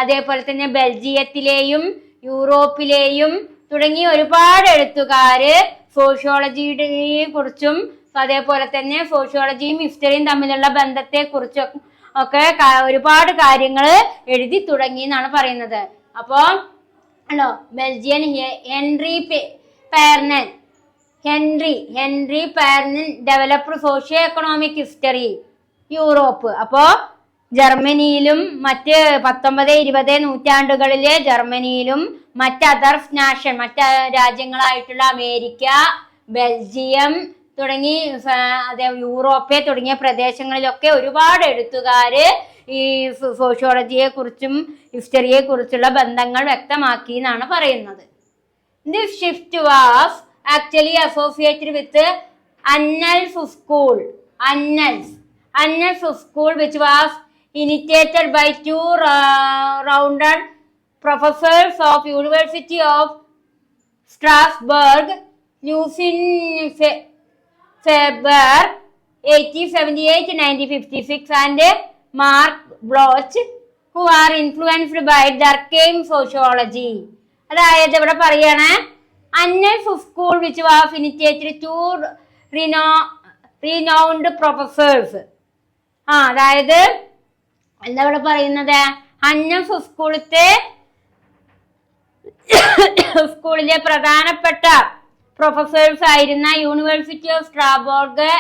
അതേപോലെ തന്നെ ബെൽജിയത്തിലെയും യൂറോപ്പിലെയും തുടങ്ങി ഒരുപാട് എഴുത്തുകാര് സോഷ്യോളജിയെ കുറിച്ചും അതേപോലെ തന്നെ സോഷ്യോളജിയും ഹിസ്റ്ററിയും തമ്മിലുള്ള ബന്ധത്തെ കുറിച്ചും ഒക്കെ ഒരുപാട് കാര്യങ്ങൾ എഴുതി തുടങ്ങി എന്നാണ് പറയുന്നത്. അപ്പോൾ Belgian Henri Pirenne developed socio economic history Europe. അപ്പോൾ ജർമ്മനിയിലും മറ്റ് 19-20 നൂറ്റാണ്ടുകളിലെ ജർമ്മനിയിലും മറ്റ് അതർ നാഷൻ മറ്റ് രാജ്യങ്ങളായിട്ടുള്ള അമേരിക്ക, ബെൽജിയം തുടങ്ങി യൂറോപ്പ് തുടങ്ങിയ പ്രദേശങ്ങളിലൊക്കെ ഒരുപാട് എഴുത്തുകാര് ഈ സോഷ്യോളജിയെ കുറിച്ചും ഹിസ്റ്ററിയെ കുറിച്ചുള്ള ബന്ധങ്ങൾ വ്യക്തമാക്കി എന്നാണ് പറയുന്നത്. This shift was actually associated with annals school which was initiated by two rounded professors of University of Strasbourg, Lucien Faber 1878-1956 and Mark Bloch, who are influenced by Durkheim sociology. അതായത് ഇവിടെ പറയാണ് annals school which was initiated two renowned professors. അതായത് എന്താ ഇവിടെ പറയുന്നത്, ഹന്നസ് സ്കൂളിലെ പ്രധാനപ്പെട്ട professors ആയിരുന്ന university of Strasbourg,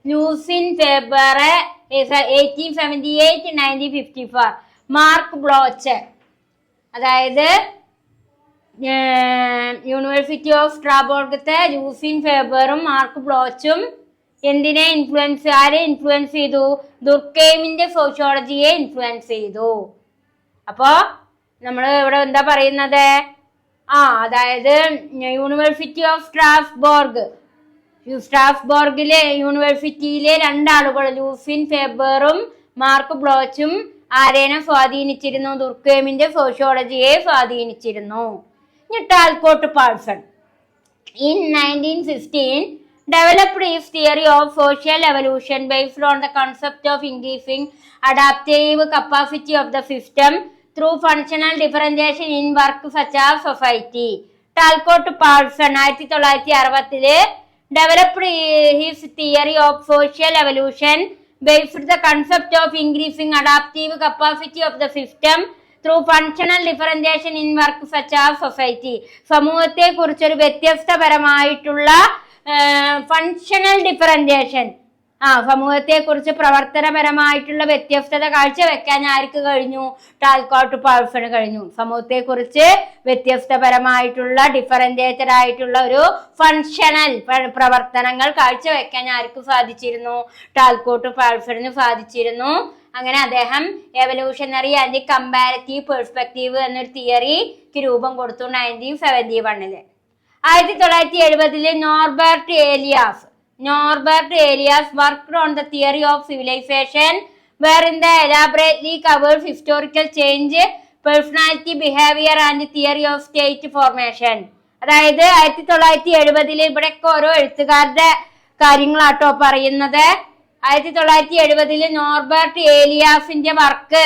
Lucien Febvre 1878-1954, Marc Bloch, അതായത് യൂണിവേഴ്സിറ്റി ഓഫ് സ്ട്രാസ്ബർഗത്തെ ലൂസിൻ ഫെബറും മാർക്ക് ബ്ലോച്ചും ആരെ ഇൻഫ്ലുവൻസ് ചെയ്തു? ദുർക്കെയ്മിന്റെ സോഷ്യോളജിയെ ഇൻഫ്ലുവൻസ് ചെയ്തു. അപ്പോ നമ്മൾ ഇവിടെ എന്താ പറയുന്നത്, അതായത് യൂണിവേഴ്സിറ്റി ഓഫ് സ്ട്രാസ്ബർഗിലെ യൂണിവേഴ്സിറ്റിയിലെ രണ്ടാളുകൾ ലൂസിൻ ഫെബറും മാർക്ക് ബ്ലോച്ചും ആരേനെ സ്വാധീനിച്ചിരുന്നു? ദുർക്കെയ്മിന്റെ സോഷ്യോളജിയെ സ്വാധീനിച്ചിരുന്നു. Talcott Parson in 1916 developed his theory of social evolution based on the concept of increasing adaptive capacity of the system through functional differentiation in work such as society. Talcott Parson 1960 developed his theory of social evolution based on the concept of increasing adaptive capacity of the system through functional differentiation in work such as society. സമൂഹത്തെ കുറിച്ചൊരു വ്യത്യസ്തപരമായിട്ടുള്ള functional differentiation, സമൂഹത്തെ കുറിച്ച് പ്രവർത്തനപരമായിട്ടുള്ള വ്യത്യസ്തത കാഴ്ചവെക്കാൻ ആർക്ക് കഴിഞ്ഞു? ടാൽകോട്ട് പാഴ്സണ് കഴിഞ്ഞു. സമൂഹത്തെ കുറിച്ച് വ്യത്യസ്തപരമായിട്ടുള്ള ഡിഫറൻഷിയേറ്റഡ് ആയിട്ടുള്ള ഒരു ഫങ്ഷണൽ പ്രവർത്തനങ്ങൾ കാഴ്ചവെക്കാൻ ആർക്ക് സാധിച്ചിരുന്നു? ടാൽകോട്ട് പാഴ്സണിന് സാധിച്ചിരുന്നു. അങ്ങനെ അദ്ദേഹം എവല്യൂഷണറി ആൻഡ് കമ്പാരറ്റീവ് പെർസ്പെക്റ്റീവ് എന്നൊരു തിയറിക്ക് രൂപം കൊടുത്തു 1971. 1970 Norbert Elias worked on the theory of civilisation wherein the elaborately covers historical change, personality, behavior and theory of state formation. അതായത് 1970 ഇവിടെയൊക്കെ ഓരോ എഴുത്തുകാരുടെ കാര്യങ്ങളാട്ടോ പറയുന്നത്. 1970 നോർബർട്ട് ഏലിയാസിന്റെ വർക്ക്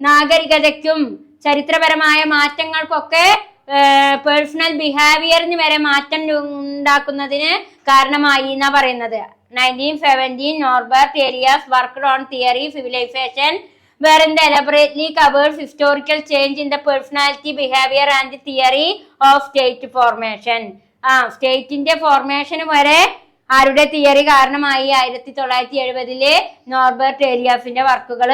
നാഗരികതയ്ക്കും ചരിത്രപരമായ മാറ്റങ്ങൾക്കൊക്കെ പേഴ്സണൽ ബിഹേവിയറിന് വരെ മാറ്റം ഉണ്ടാക്കുന്നതിന് കാരണമായി എന്നാ പറയുന്നത്. 1917 Norbert Elias worked on theory civilisation wherein the elaborately covers historical change in the personality, behavior and theory of state formation. സ്റ്റേറ്റിന്റെ ഫോർമേഷൻ വരെ ആരുടെ തിയറി കാരണമായി? 1970 നോർബർട്ട് ഏലിയാസിന്റെ വർക്കുകൾ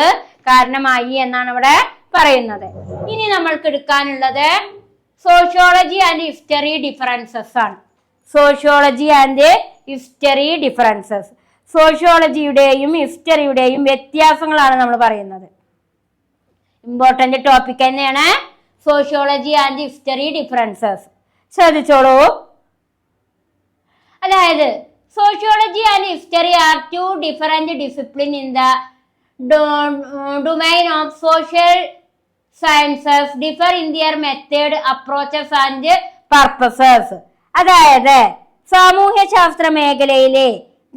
കാരണമായി എന്നാണ് ഇവിടെ പറയുന്നത്. ഇനി നമ്മൾക്ക് എടുക്കാനുള്ളത് സോഷ്യോളജി ആൻഡ് ഹിസ്റ്ററി ഡിഫറൻസസ് ആണ്. സോഷ്യോളജി ആൻഡ് ഹിസ്റ്ററി ഡിഫറൻസസ്, സോഷ്യോളജിയുടെയും ഹിസ്റ്ററിയുടെയും വ്യത്യാസങ്ങളാണ് നമ്മൾ പറയുന്നത്. ഇമ്പോർട്ടന്റ് ടോപ്പിക് തന്നെയാണ് സോഷ്യോളജി ആൻഡ് ഹിസ്റ്ററി ഡിഫറൻസസ്. ശ്രദ്ധിച്ചോളൂ. അതായത് sociology and history are two different discipline in the domain of social sciences, differ in their method, approaches and purposes. അതായത് സാമൂഹ്യശാസ്ത്ര മേഖലയിലെ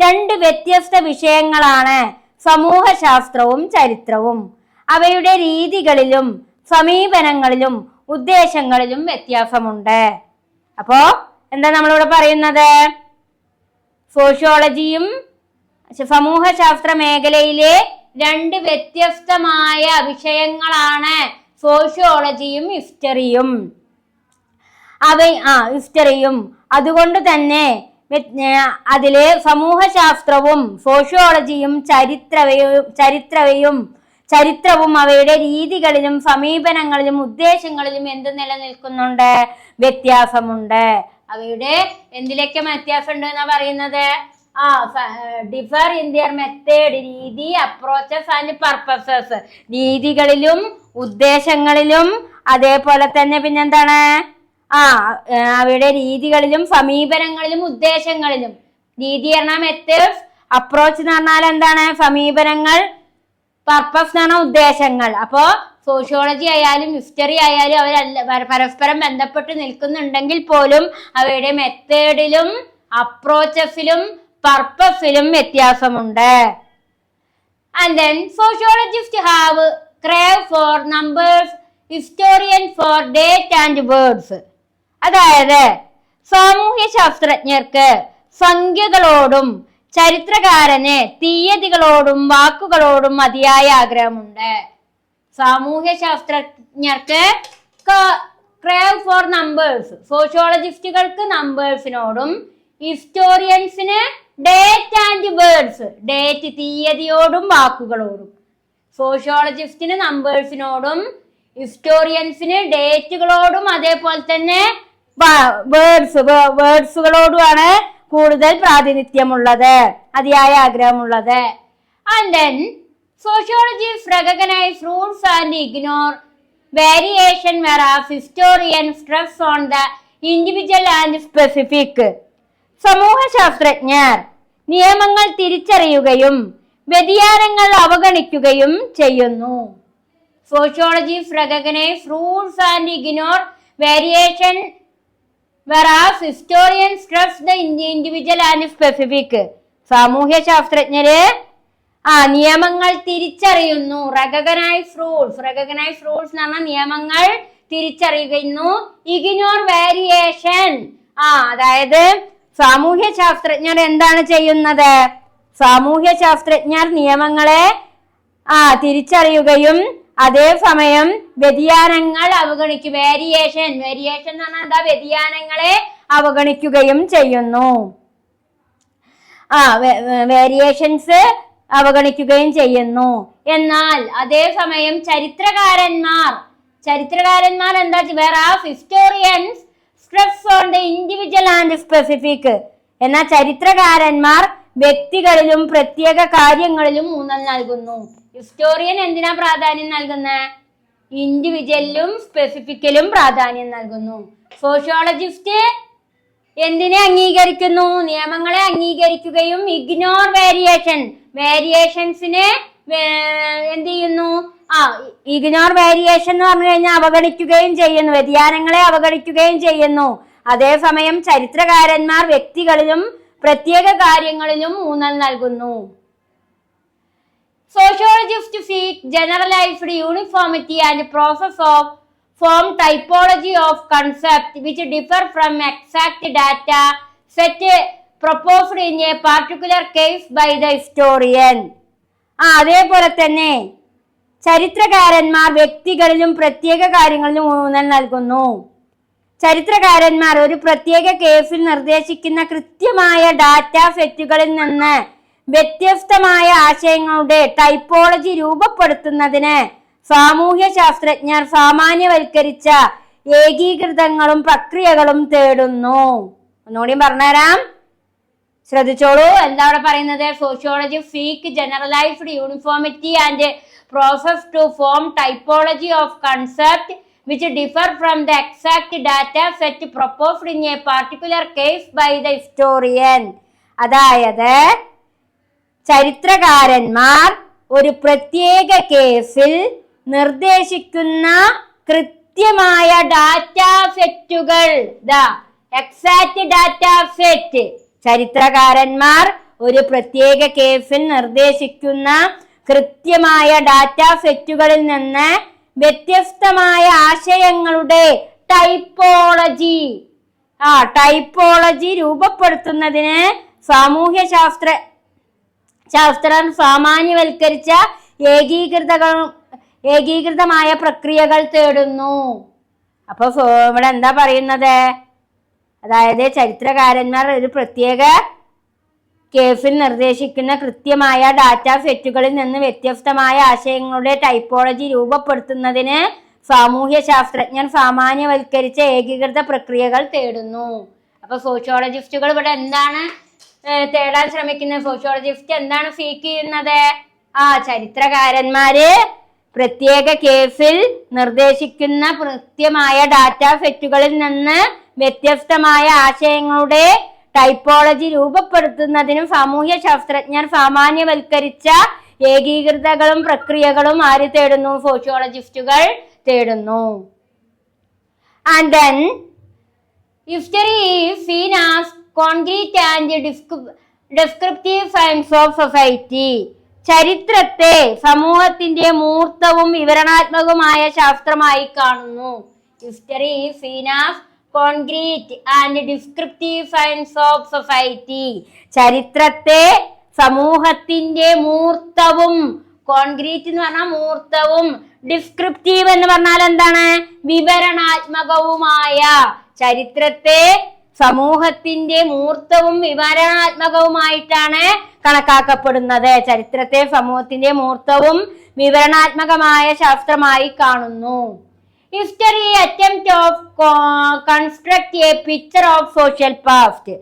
രണ്ട് വ്യത്യസ്ത വിഷയങ്ങളാണ് സമൂഹശാസ്ത്രവും ചരിത്രവും. അവയുടെ രീതികളിലും സമീപനങ്ങളിലും ഉദ്ദേശങ്ങളിലും വ്യത്യാസമുണ്ട്. അപ്പോ എന്താ നമ്മളിവിടെ പറയുന്നത്? സോഷ്യോളജിയും സമൂഹശാസ്ത്ര മേഖലയിലെ രണ്ട് വ്യത്യസ്തമായ വിഷയങ്ങളാണ് സോഷ്യോളജിയും ഹിസ്റ്ററിയും. ഹിസ്റ്ററിയും അതുകൊണ്ട് തന്നെ അതിലെ സമൂഹശാസ്ത്രവും സോഷ്യോളജിയും ചരിത്രവും അവയുടെ രീതികളിലും സമീപനങ്ങളിലും ഉദ്ദേശങ്ങളിലും എന്ത് നിലനിൽക്കുന്നുണ്ട്? വ്യത്യാസമുണ്ട്. അവയുടെ എന്തിലൊക്കെ വ്യത്യാസം ഉണ്ട് എന്നാ പറയുന്നത്? ഡിഫർ ഇൻ ദിയർ മെത്തേഡ്, രീതി, അപ്രോച്ചസ് ആൻഡ് പർപ്പസസ്, രീതികളിലും ഉദ്ദേശങ്ങളിലും അതേപോലെ തന്നെ പിന്നെന്താണ് അവയുടെ രീതികളിലും സമീപനങ്ങളിലും ഉദ്ദേശങ്ങളിലും. രീതി പറഞ്ഞാൽ മെത്തേഡ്സ്, അപ്രോച്ച് എന്ന് പറഞ്ഞാൽ എന്താണ്? സമീപനങ്ങൾ, പർപ്പസ് എന്ന് പറഞ്ഞാൽ ഉദ്ദേശങ്ങൾ. അപ്പോ സോഷ്യോളജി ആയാലും ഹിസ്റ്ററി ആയാലും അവർ പരസ്പരം ബന്ധപ്പെട്ട് നിൽക്കുന്നുണ്ടെങ്കിൽ പോലും അവയുടെ മെത്തേഡിലും അപ്രോച്ചസിലും പർപ്പസിലും വ്യത്യാസമുണ്ട്. And then sociologists have crave for numbers, historian for date and words. അതായത് സാമൂഹ്യ ശാസ്ത്രജ്ഞർക്ക് സംഖ്യകളോടും ചരിത്രകാരന് തീയതികളോടും വാക്കുകളോടും അതിയായ ആഗ്രഹമുണ്ട്. സാമൂഹ്യ ശാസ്ത്രജ്ഞർക്ക് ക്രേവ് ഫോർ നമ്പേഴ്സ്, സോഷ്യോളജിസ്റ്റുകൾക്ക് നമ്പേഴ്സിനോടും, ഹിസ്റ്റോറിയൻസിന് ഡേറ്റ് ആൻഡ് വേർഡ്സ്, ഡേറ്റ് തീയതിയോടും വാക്കുകളോടും. സോഷ്യോളജിസ്റ്റിന് നമ്പേഴ്സിനോടും, ഹിസ്റ്റോറിയൻസിന് ഡേറ്റുകളോടും, അതേപോലെ തന്നെ വേർഡ്സുകളോടുമാണ് കൂടുതൽ പ്രാതിനിധ്യമുള്ളത്, അതിയായ ആഗ്രഹമുള്ളത്. And then sociologists recognize rules and ignore variation, whereas historians stress on the individual and specific. സമൂഹ ശാസ്ത്രജ്ഞർ നിയമങ്ങൾ തിരിച്ചറിയുകയും വ്യതിയാനങ്ങൾ അവഗണിക്കുകയും ചെയ്യുന്നു. Sociologists recognize rules and ignore variation, whereas historians stress the individual and specific. സാമൂഹ്യ ശാസ്ത്രജ്ഞര് നിയമങ്ങൾ തിരിച്ചറിയുന്നു. റെക്കഗ്നൈസ് റൂൾസ് എന്ന് പറഞ്ഞാൽ നിയമങ്ങൾ തിരിച്ചറിയുന്നു. ഇഗ്നോർ വേരിയേഷൻ, അതായത് സാമൂഹ്യ ശാസ്ത്രജ്ഞർ എന്താണ് ചെയ്യുന്നത്? സാമൂഹ്യ ശാസ്ത്രജ്ഞർ നിയമങ്ങളെ തിരിച്ചറിയുകയും അതേസമയം വ്യതിയാനങ്ങൾ അവഗണിക്കും. വേരിയേഷൻ എന്ന് പറഞ്ഞാൽ എന്താ? വ്യതിയാനങ്ങളെ അവഗണിക്കുകയും ചെയ്യുന്നു. വേരിയേഷൻസ് അവഗണിക്കുകയും ചെയ്യുന്നു. എന്നാൽ അതേസമയം ചരിത്രകാരന്മാർ എന്താ? whereas historians stress on the individual and specific. എന്നാൽ ചരിത്രകാരന്മാർ വ്യക്തികളിലും പ്രത്യേക കാര്യങ്ങളിലും ഊന്നൽ നൽകുന്നു. ഹിസ്റ്റോറിയൻ എന്തിനാ പ്രാധാന്യം നൽകുന്നത്? ഇൻഡിവിജ്വലിലും സ്പെസിഫിക്കലും പ്രാധാന്യം നൽകുന്നു. സോഷ്യോളജിസ്റ്റ് എന്തിനെ അംഗീകരിക്കുന്നു? നിയമങ്ങളെ അംഗീകരിക്കുകയും ഇഗ്നോർ വേരിയേഷൻസിനെ എന്ത് ചെയ്യുന്നു? ഇഗ്നോർ വേരിയേഷൻ എന്ന് പറഞ്ഞു കഴിഞ്ഞാൽ അവഗണിക്കുകയും ചെയ്യുന്നു, വ്യതിയാനങ്ങളെ അവഗണിക്കുകയും ചെയ്യുന്നു. അതേസമയം ചരിത്രകാരന്മാർ വ്യക്തികളിലും പ്രത്യേക കാര്യങ്ങളിലും ഊന്നൽ നൽകുന്നു. Sociologists seek generalized uniformity and process of form typology of concept which differ from exact data set proposed in a particular case by the historian. അതേപോലെ തന്നെ ചരിത്രകാരന്മാർ വ്യക്തികളിലും പ്രത്യേക കാര്യങ്ങളിലും ഊന്നൽ നൽകുന്നു. ചരിത്രകാരന്മാർ ഒരു പ്രത്യേക കേസിൽ നിർദ്ദേശിക്കുന്ന കൃത്യമായ ഡാറ്റ സെറ്റുകളിൽ നിന്ന് വ്യത്യസ്തമായ ആശയങ്ങളുടെ ടൈപ്പോളജി രൂപപ്പെടുത്തുന്നതിന് സാമൂഹ്യ ശാസ്ത്രജ്ഞർ സാമാന്യവൽക്കരിച്ച ഏകീകൃതങ്ങളും പ്രക്രിയകളും തേടുന്നു. ഒന്നുകൂടി പറഞ്ഞുതരാം, ശ്രദ്ധിച്ചോളൂ. എന്താ അവിടെ പറയുന്നത്? Sociology seek generalised uniformity and process to form typology of concept which differ from the exact data set proposed in a particular case by the historian. അതായത് ചരിത്രകാരന്മാർ ഒരു പ്രത്യേക കേസിൽ നിർദ്ദേശിക്കുന്ന കൃത്യമായ ഡാറ്റാ സെറ്റുകൾ, എക്സാക്ട് ഡാറ്റാ സെറ്റ്. ചരിത്രകാരന്മാർ ഒരു പ്രത്യേക കേസിൽ നിർദ്ദേശിക്കുന്ന കൃത്യമായ ഡാറ്റാ സെറ്റുകളിൽ നിന്ന് വ്യത്യസ്തമായ ആശയങ്ങളുടെ ടൈപ്പോളജി രൂപപ്പെടുത്തുന്നതിന് സാമൂഹ്യ ശാസ്ത്രം സാമാന്യവൽക്കരിച്ച ഏകീകൃതമായ പ്രക്രിയകൾ തേടുന്നു. അപ്പൊ ഇവിടെ എന്താ പറയുന്നത്? അതായത് ചരിത്രകാരന്മാർ ഒരു പ്രത്യേക കേസിൽ നിർദ്ദേശിക്കുന്ന കൃത്യമായ ഡാറ്റ സെറ്റുകളിൽ നിന്ന് വ്യത്യസ്തമായ ആശയങ്ങളുടെ ടൈപ്പോളജി രൂപപ്പെടുത്തുന്നതിന് സാമൂഹ്യ ശാസ്ത്രജ്ഞർ സാമാന്യവൽക്കരിച്ച ഏകീകൃത പ്രക്രിയകൾ തേടുന്നു. അപ്പൊ സോഷ്യോളജിസ്റ്റുകൾ ഇവിടെ എന്താണ് തേടാൻ ശ്രമിക്കുന്നത്? സോഷ്യോളജിസ്റ്റ് എന്താണ് സീക്ക് ചെയ്യുന്നത്? ചരിത്രകാരന്മാര് പ്രത്യേക കേസിൽ നിർദ്ദേശിക്കുന്ന കൃത്യമായ ഡാറ്റ സെറ്റുകളിൽ നിന്ന് വ്യത്യസ്തമായ ആശയങ്ങളുടെ ടൈപ്പോളജി രൂപപ്പെടുത്തുന്നതിനും സാമൂഹ്യ ശാസ്ത്രജ്ഞർ സാമാന്യവൽക്കരിച്ച ഏകീകൃതകളും പ്രക്രിയകളും ആര് തേടുന്നു? സോഷ്യോളജിസ്റ്റുകൾ തേടുന്നു. And then history is seen as concrete and descriptive science of society. ചരിത്രത്തെ സമൂഹത്തിന്റെ മൂർത്തവും വിവരണാത്മകവുമായ ശാസ്ത്രമായി കാണുന്നു. History is seen as concrete and descriptive science of society. ചരിത്രത്തെ സമൂഹത്തിന്റെ മൂർത്തവും, കോൺക്രീറ്റ് എന്ന് പറഞ്ഞാൽ മൂർത്തവും, ഡിസ്ക്രിപ്റ്റീവ് എന്ന് പറഞ്ഞാൽ എന്താണ്, വിവരണാത്മകവുമായ, ചരിത്രത്തെ സമൂഹത്തിന്റെ മൂർത്തവും വിവരണാത്മകവുമായിട്ടാണ് കണക്കാക്കപ്പെടുന്നത്. ചരിത്രത്തെ സമൂഹത്തിന്റെ മൂർത്തവും വിവരണാത്മകമായ ശാസ്ത്രമായി കാണുന്നു. History attempt of construct A picture of social past.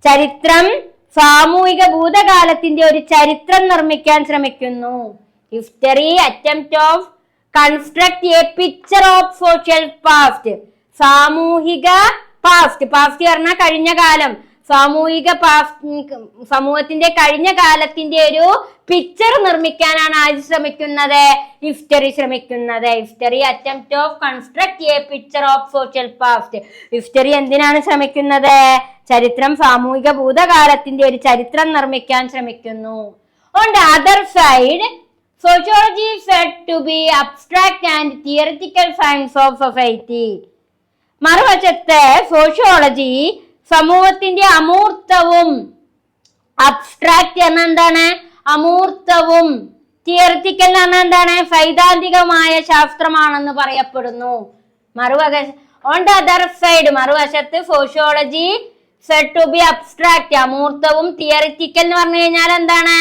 ചരിത്രം സാമൂഹിക ഭൂതകാലത്തിന്റെ ഒരു ചരിത്രം നിർമ്മിക്കാൻ ശ്രമിക്കുന്നു. History attempt of construct A picture of social past. സാമൂഹിക പാസ്റ്റ്, പാസ്റ്റ് പറഞ്ഞാൽ കഴിഞ്ഞ കാലം, സാമൂഹിക സമൂഹത്തിന്റെ കഴിഞ്ഞ കാലത്തിന്റെ ഒരു പിക്ചർ നിർമ്മിക്കാനാണ് ആര് ശ്രമിക്കുന്നത്, ഹിസ്റ്ററി ശ്രമിക്കുന്നത്. History attempt of construct A picture of social past. History എന്തിനാണ് ശ്രമിക്കുന്നത്, ചരിത്രം സാമൂഹിക ഭൂതകാലത്തിന്റെ ഒരു ചരിത്രം നിർമ്മിക്കാൻ ശ്രമിക്കുന്നു. On the other side, sociology is said to be abstract and theoretical science of society. മറുവശത്ത് സോഷ്യോളജി സമൂഹത്തിന്റെ അമൂർത്തവും, അബ്സ്ട്രാക്ട് എന്ന എന്താണ്, അമൂർത്തവും, തിയറിറ്റിക്കൽ എന്ന എന്താണ്, സൈദ്ധാന്തികമായ ശാസ്ത്രമാണെന്ന് പറയപ്പെടുന്നു. ഓൺ ദ അതർ സൈഡ്, മറുവശത്ത് sociology said to be abstract, അമൂർത്തവും, തിയറിറ്റിക്കൽ എന്ന് പറഞ്ഞു കഴിഞ്ഞാൽ എന്താണ്,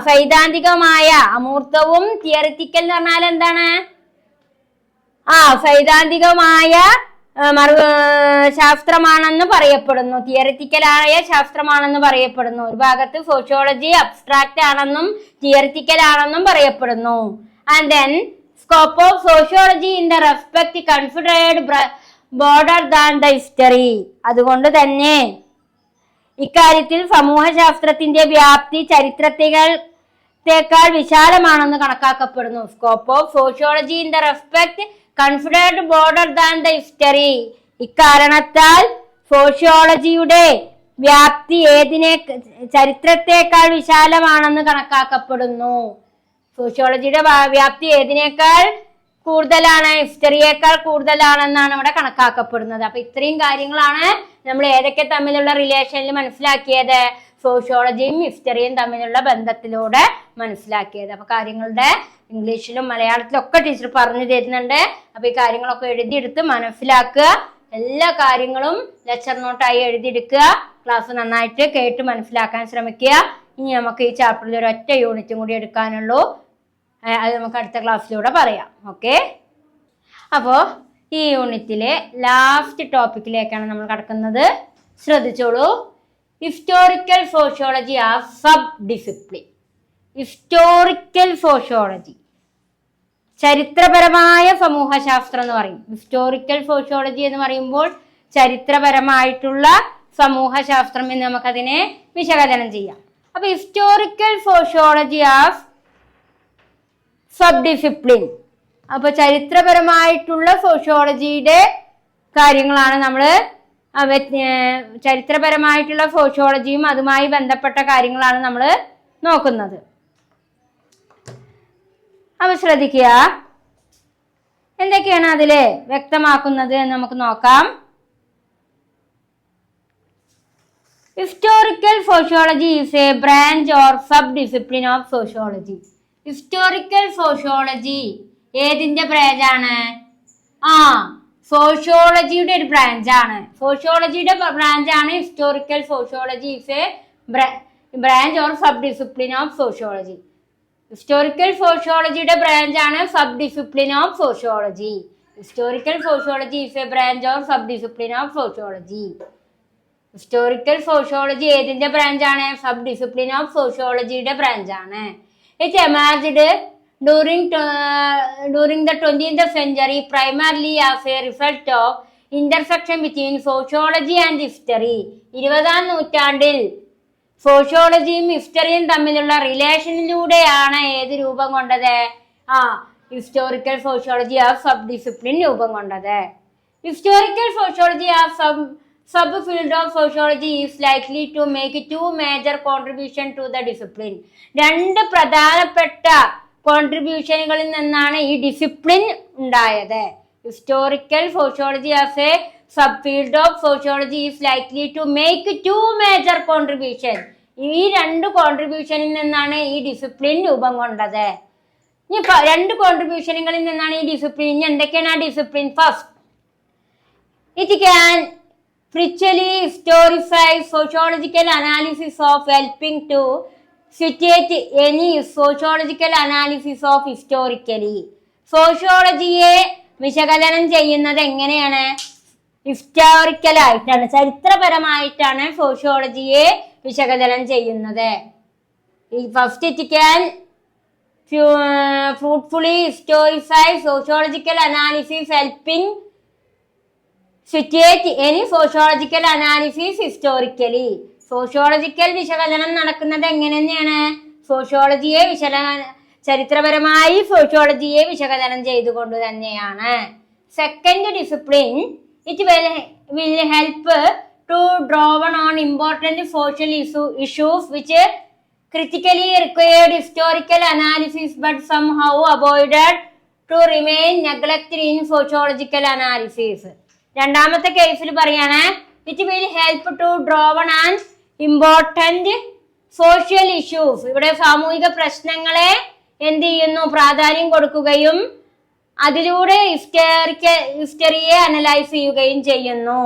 സൈദ്ധാന്തികമായ, അമൂർത്തവും തിയറിറ്റിക്കൽ എന്ന് പറഞ്ഞാൽ എന്താണ്, സൈദ്ധാന്തികമായ ശാസ്ത്രമാണെന്ന് പറയപ്പെടുന്നു, തിയറിറ്റിക്കലായ ശാസ്ത്രമാണെന്ന് പറയപ്പെടുന്നു. ഒരു ഭാഗത്ത് സോഷ്യോളജി അബ്സ്ട്രാക്ട് ആണെന്നും തിയറിറ്റിക്കൽ ആണെന്നും പറയപ്പെടുന്നു. And then scope of sociology in the respect considered broader than the history. അതുകൊണ്ട് തന്നെ ഇക്കാര്യത്തിൽ സമൂഹശാസ്ത്രത്തിന്റെ വ്യാപ്തി ചരിത്രത്തെക്കാൾ വിശാലമാണെന്ന് കണക്കാക്കപ്പെടുന്നു. Scope of sociology in the respect considered broader than the history. ഇക്കാരണത്താൽ സോഷ്യോളജിയുടെ വ്യാപ്തി ചരിത്രത്തെക്കാൾ വിശാലമാണെന്ന് കണക്കാക്കപ്പെടുന്നു. സോഷ്യോളജിയുടെ വ്യാപ്തി ഏതിനേക്കാൾ കൂടുതലാണ്, ഹിസ്റ്ററിയേക്കാൾ കൂടുതലാണെന്നാണ് ഇവിടെ കണക്കാക്കപ്പെടുന്നത്. അപ്പൊ ഇത്രയും കാര്യങ്ങളാണ് നമ്മൾ ഏതൊക്കെ തമ്മിലുള്ള റിലേഷനിൽ മനസ്സിലാക്കിയത്, സോഷ്യോളജിയും ഹിസ്റ്ററിയും തമ്മിലുള്ള ബന്ധത്തിലൂടെ മനസ്സിലാക്കിയത്. അപ്പൊ കാര്യങ്ങളുടെ ഇംഗ്ലീഷിലും മലയാളത്തിലും ഒക്കെ ടീച്ചർ പറഞ്ഞു തരുന്നുണ്ട്. അപ്പൊ ഈ കാര്യങ്ങളൊക്കെ എഴുതിയെടുത്ത് മനസ്സിലാക്കുക. എല്ലാ കാര്യങ്ങളും ലെക്ചർ നോട്ടായി എഴുതിയെടുക്കുക. ക്ലാസ് നന്നായിട്ട് കേട്ട് മനസ്സിലാക്കാൻ ശ്രമിക്കുക. ഇനി നമുക്ക് ഈ ചാപ്റ്ററിൽ ഒരു ഒറ്റ യൂണിറ്റും കൂടി എടുക്കാനുള്ളൂ. അത് നമുക്ക് അടുത്ത ക്ലാസ്സിലൂടെ പറയാം. ഓക്കെ, അപ്പോൾ ഈ യൂണിറ്റിലെ ലാസ്റ്റ് ടോപ്പിക്കിലേക്കാണ് നമ്മൾ കടക്കുന്നത്. ശ്രദ്ധിച്ചോളൂ. Historical sociology are sub discipline. Historical sociology ചരിത്രപരമായ സമൂഹശാസ്ത്രം എന്ന് പറയും. ഹിസ്റ്റോറിക്കൽ സോഷ്യോളജി എന്ന് പറയുമ്പോൾ ചരിത്രപരമായിട്ടുള്ള സമൂഹശാസ്ത്രം എന്ന് നമുക്കതിനെ വിശകലനം ചെയ്യാം. അപ്പൊ historical sociology are sub discipline. അപ്പൊ ചരിത്രപരമായിട്ടുള്ള സോഷ്യോളജിയുടെ കാര്യങ്ങളാണ് നമ്മൾ, ചരിത്രപരമായിട്ടുള്ള സോഷ്യോളജിയും അതുമായി ബന്ധപ്പെട്ട കാര്യങ്ങളാണ് നമ്മൾ നോക്കുന്നത്. അപ്പൊ ശ്രദ്ധിക്കുക, എന്തൊക്കെയാണ് അതില് വ്യക്തമാക്കുന്നത് എന്ന് നമുക്ക് നോക്കാം. Historical sociology is a branch or sub discipline of sociology. Historical sociology ഏതിന്റെ ബ്രാഞ്ചാണ്? സോഷ്യോളജിയുടെ ഒരു ബ്രാഞ്ചാണ്. സോഷ്യോളജിയുടെ ബ്രാഞ്ചാണ് historical sociology. Is a branch or sub discipline of sociology. Historical സോഷ്യോളജിയുടെ ബ്രാഞ്ചാണ് sub discipline of sociology. Historical sociology is a branch or sub discipline of sociology. Historical sociology ഏതിന്റെ ബ്രാഞ്ചാണ്? സബ് ഡിസിപ്ലിൻ ഓഫ് സോഷ്യോളജിയുടെ ബ്രാഞ്ചാണ്. It emerged during the 20th century primarily as a result of intersection between sociology and history. 20ാം നൂറ്റാണ്ടിൽ സോഷ്യോളജിയും ഹിസ്റ്ററിയും തമ്മിലുള്ള റിലേഷനിലൂടെയാണ് ഏത് രൂപം കൊണ്ടത്? Historical sociology as sub discipline രൂപം കൊണ്ടത്. Historical sociology as subfield of sociology is likely to make two major contribution to the discipline. രണ്ട് പ്രധാനപ്പെട്ട കോൺട്രിബ്യൂഷനുകളിൽ നിന്നാണ് ഈ ഡിസിപ്ലിൻ ഉണ്ടായത്. Historical sociology as A subfield of sociology is likely to make two major contribution. ഈ രണ്ട് കോൺട്രിബ്യൂഷനിൽ നിന്നാണ് ഈ discipline രൂപം കൊണ്ടത്. ഇനി രണ്ട് കോൺട്രിബ്യൂഷനുകളിൽ നിന്നാണ് ഈ ഡിസിപ്ലിൻ. ഇനി എന്തൊക്കെയാണ് ആ discipline? First, it can precisely historicize sociological analysis of helping to situate any sociological analysis of historically. സോഷ്യോളജിയെ വിശകലനം ചെയ്യുന്നത് എങ്ങനെയാണ്? ഹിസ്റ്റോറിക്കലായിട്ടാണ്, ചരിത്രപരമായിട്ടാണ് സോഷ്യോളജിയെ വിശകലനം ചെയ്യുന്നത്. First, it can fruitfully historicize sociological analysis helping situate any sociological analysis historically. സോഷ്യോളജിക്കൽ വിശകലനം നടക്കുന്നത് എങ്ങനെയാണ്? സോഷ്യോളജിയെ ചരിത്രപരമായി സോഷ്യോളജിയെ വിശകലനം ചെയ്തുകൊണ്ട് തന്നെയാണ്. Second discipline, it will help to draw on important social issues which critically required historical analysis but somehow avoided to remain neglected in sociological analysis. രണ്ടാമത്തെ കേസിൽ പറയാണ്, it will help to draw on important social issues. ഇവിടെ സാമൂഹിക പ്രശ്നങ്ങളെ എന്ത് ചെയ്യുന്നു? പ്രാധാന്യം കൊടുക്കുകയും അതിലൂടെ ഹിസ്റ്ററിയെ അനലൈസ് ചെയ്യുകയും ചെയ്യുന്നു.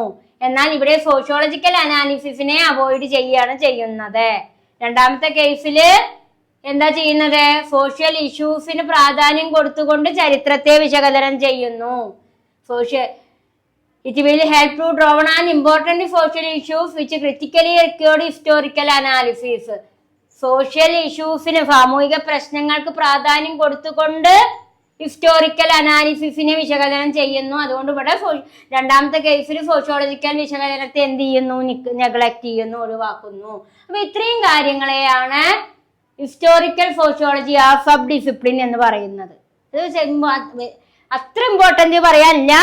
എന്നാൽ ഇവിടെ സോഷ്യോളജിക്കൽ അനാലിസിസിനെ അവോയ്ഡ് ചെയ്യുകയാണ് ചെയ്യുന്നത്. രണ്ടാമത്തെ കേസിൽ എന്താ ചെയ്യുന്നത്? സോഷ്യൽ ഇഷ്യൂസിന് പ്രാധാന്യം കൊടുത്തുകൊണ്ട് ചരിത്രത്തെ വിശകലനം ചെയ്യുന്നു. It will help to draw on important social issues which critically required historical analysis. Social ഇഷ്യൂസിന്, സാമൂഹിക പ്രശ്നങ്ങൾക്ക് പ്രാധാന്യം കൊടുത്തുകൊണ്ട് ഹിസ്റ്റോറിക്കൽ അനാലിസിസിനെ വിശകലനം ചെയ്യുന്നു. അതുകൊണ്ട് ഇവിടെ രണ്ടാമത്തെ കേസിൽ സോഷ്യോളജിക്കൽ വിശകലനത്തെ എന്ത് ചെയ്യുന്നു? നെഗ്ലക്ട് ചെയ്യുന്നു, ഒഴിവാക്കുന്നു. അപ്പൊ ഇത്രയും കാര്യങ്ങളെയാണ് ഹിസ്റ്റോറിക്കൽ സോഷ്യോളജി ആ സബ് ഡിസിപ്ലിൻ എന്ന് പറയുന്നത്. അത്ര ഇമ്പോർട്ടന്റ് പറയാനില്ല.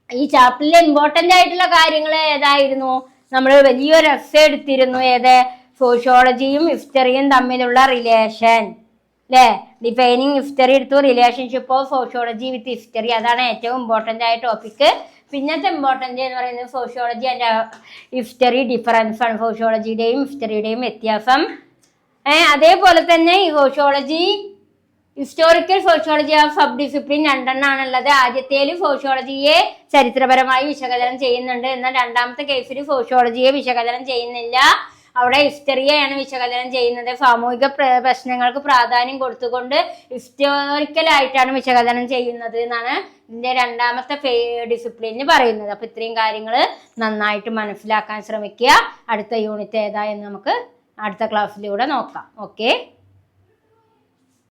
ഈ ചാപ്റ്ററിലെ ഇമ്പോർട്ടന്റ് ആയിട്ടുള്ള കാര്യങ്ങൾ ഏതായിരുന്നു? നമ്മൾ വലിയൊരു എസ്സേ എടുത്തിരുന്നു. ഏത്? സോഷ്യോളജിയും ഹിസ്റ്ററിയും തമ്മിലുള്ള റിലേഷൻ, അല്ലേ? ഡിഫൈനിങ് ഹിസ്റ്ററി എടുത്തു, relationship of sociology with history. അതാണ് ഏറ്റവും ഇമ്പോർട്ടൻ്റ് ആയ ടോപ്പിക്ക്. പിന്നത്തെ ഇമ്പോർട്ടൻ്റ് എന്ന് പറയുന്നത് സോഷ്യോളജി ആൻഡ് ഹിസ്റ്ററി ഡിഫറൻസ് ആണ്, സോഷ്യോളജിയുടെയും ഹിസ്റ്ററിയുടെയും വ്യത്യാസം. അതേപോലെ തന്നെ ഈ സോഷ്യോളജി, ഹിസ്റ്റോറിക്കൽ സോഷ്യോളജി ആ സബ് ഡിസിപ്ലിൻ രണ്ടെണ്ണാണുള്ളത്. ആദ്യത്തേല് സോഷ്യോളജിയെ ചരിത്രപരമായി വിശകലനം ചെയ്യുന്നുണ്ട്, എന്നാൽ രണ്ടാമത്തെ കേസിൽ സോഷ്യോളജിയെ വിശകലനം ചെയ്യുന്നില്ല. അവിടെ ഹിസ്റ്ററിയെയാണ് വിശകലനം ചെയ്യുന്നത്. സാമൂഹിക പ്രശ്നങ്ങൾക്ക് പ്രാധാന്യം കൊടുത്തുകൊണ്ട് ഹിസ്റ്റോറിക്കലായിട്ടാണ് വിശകലനം ചെയ്യുന്നത് എന്നാണ് ഇതിന്റെ രണ്ടാമത്തെ ഡിസിപ്ലിന് പറയുന്നത്. അപ്പൊ ഇത്രയും കാര്യങ്ങൾ നന്നായിട്ട് മനസ്സിലാക്കാൻ ശ്രമിക്കുക. അടുത്ത യൂണിറ്റ് ഏതാ എന്ന് നമുക്ക് അടുത്ത ക്ലാസ്സിലൂടെ നോക്കാം. ഓക്കെ.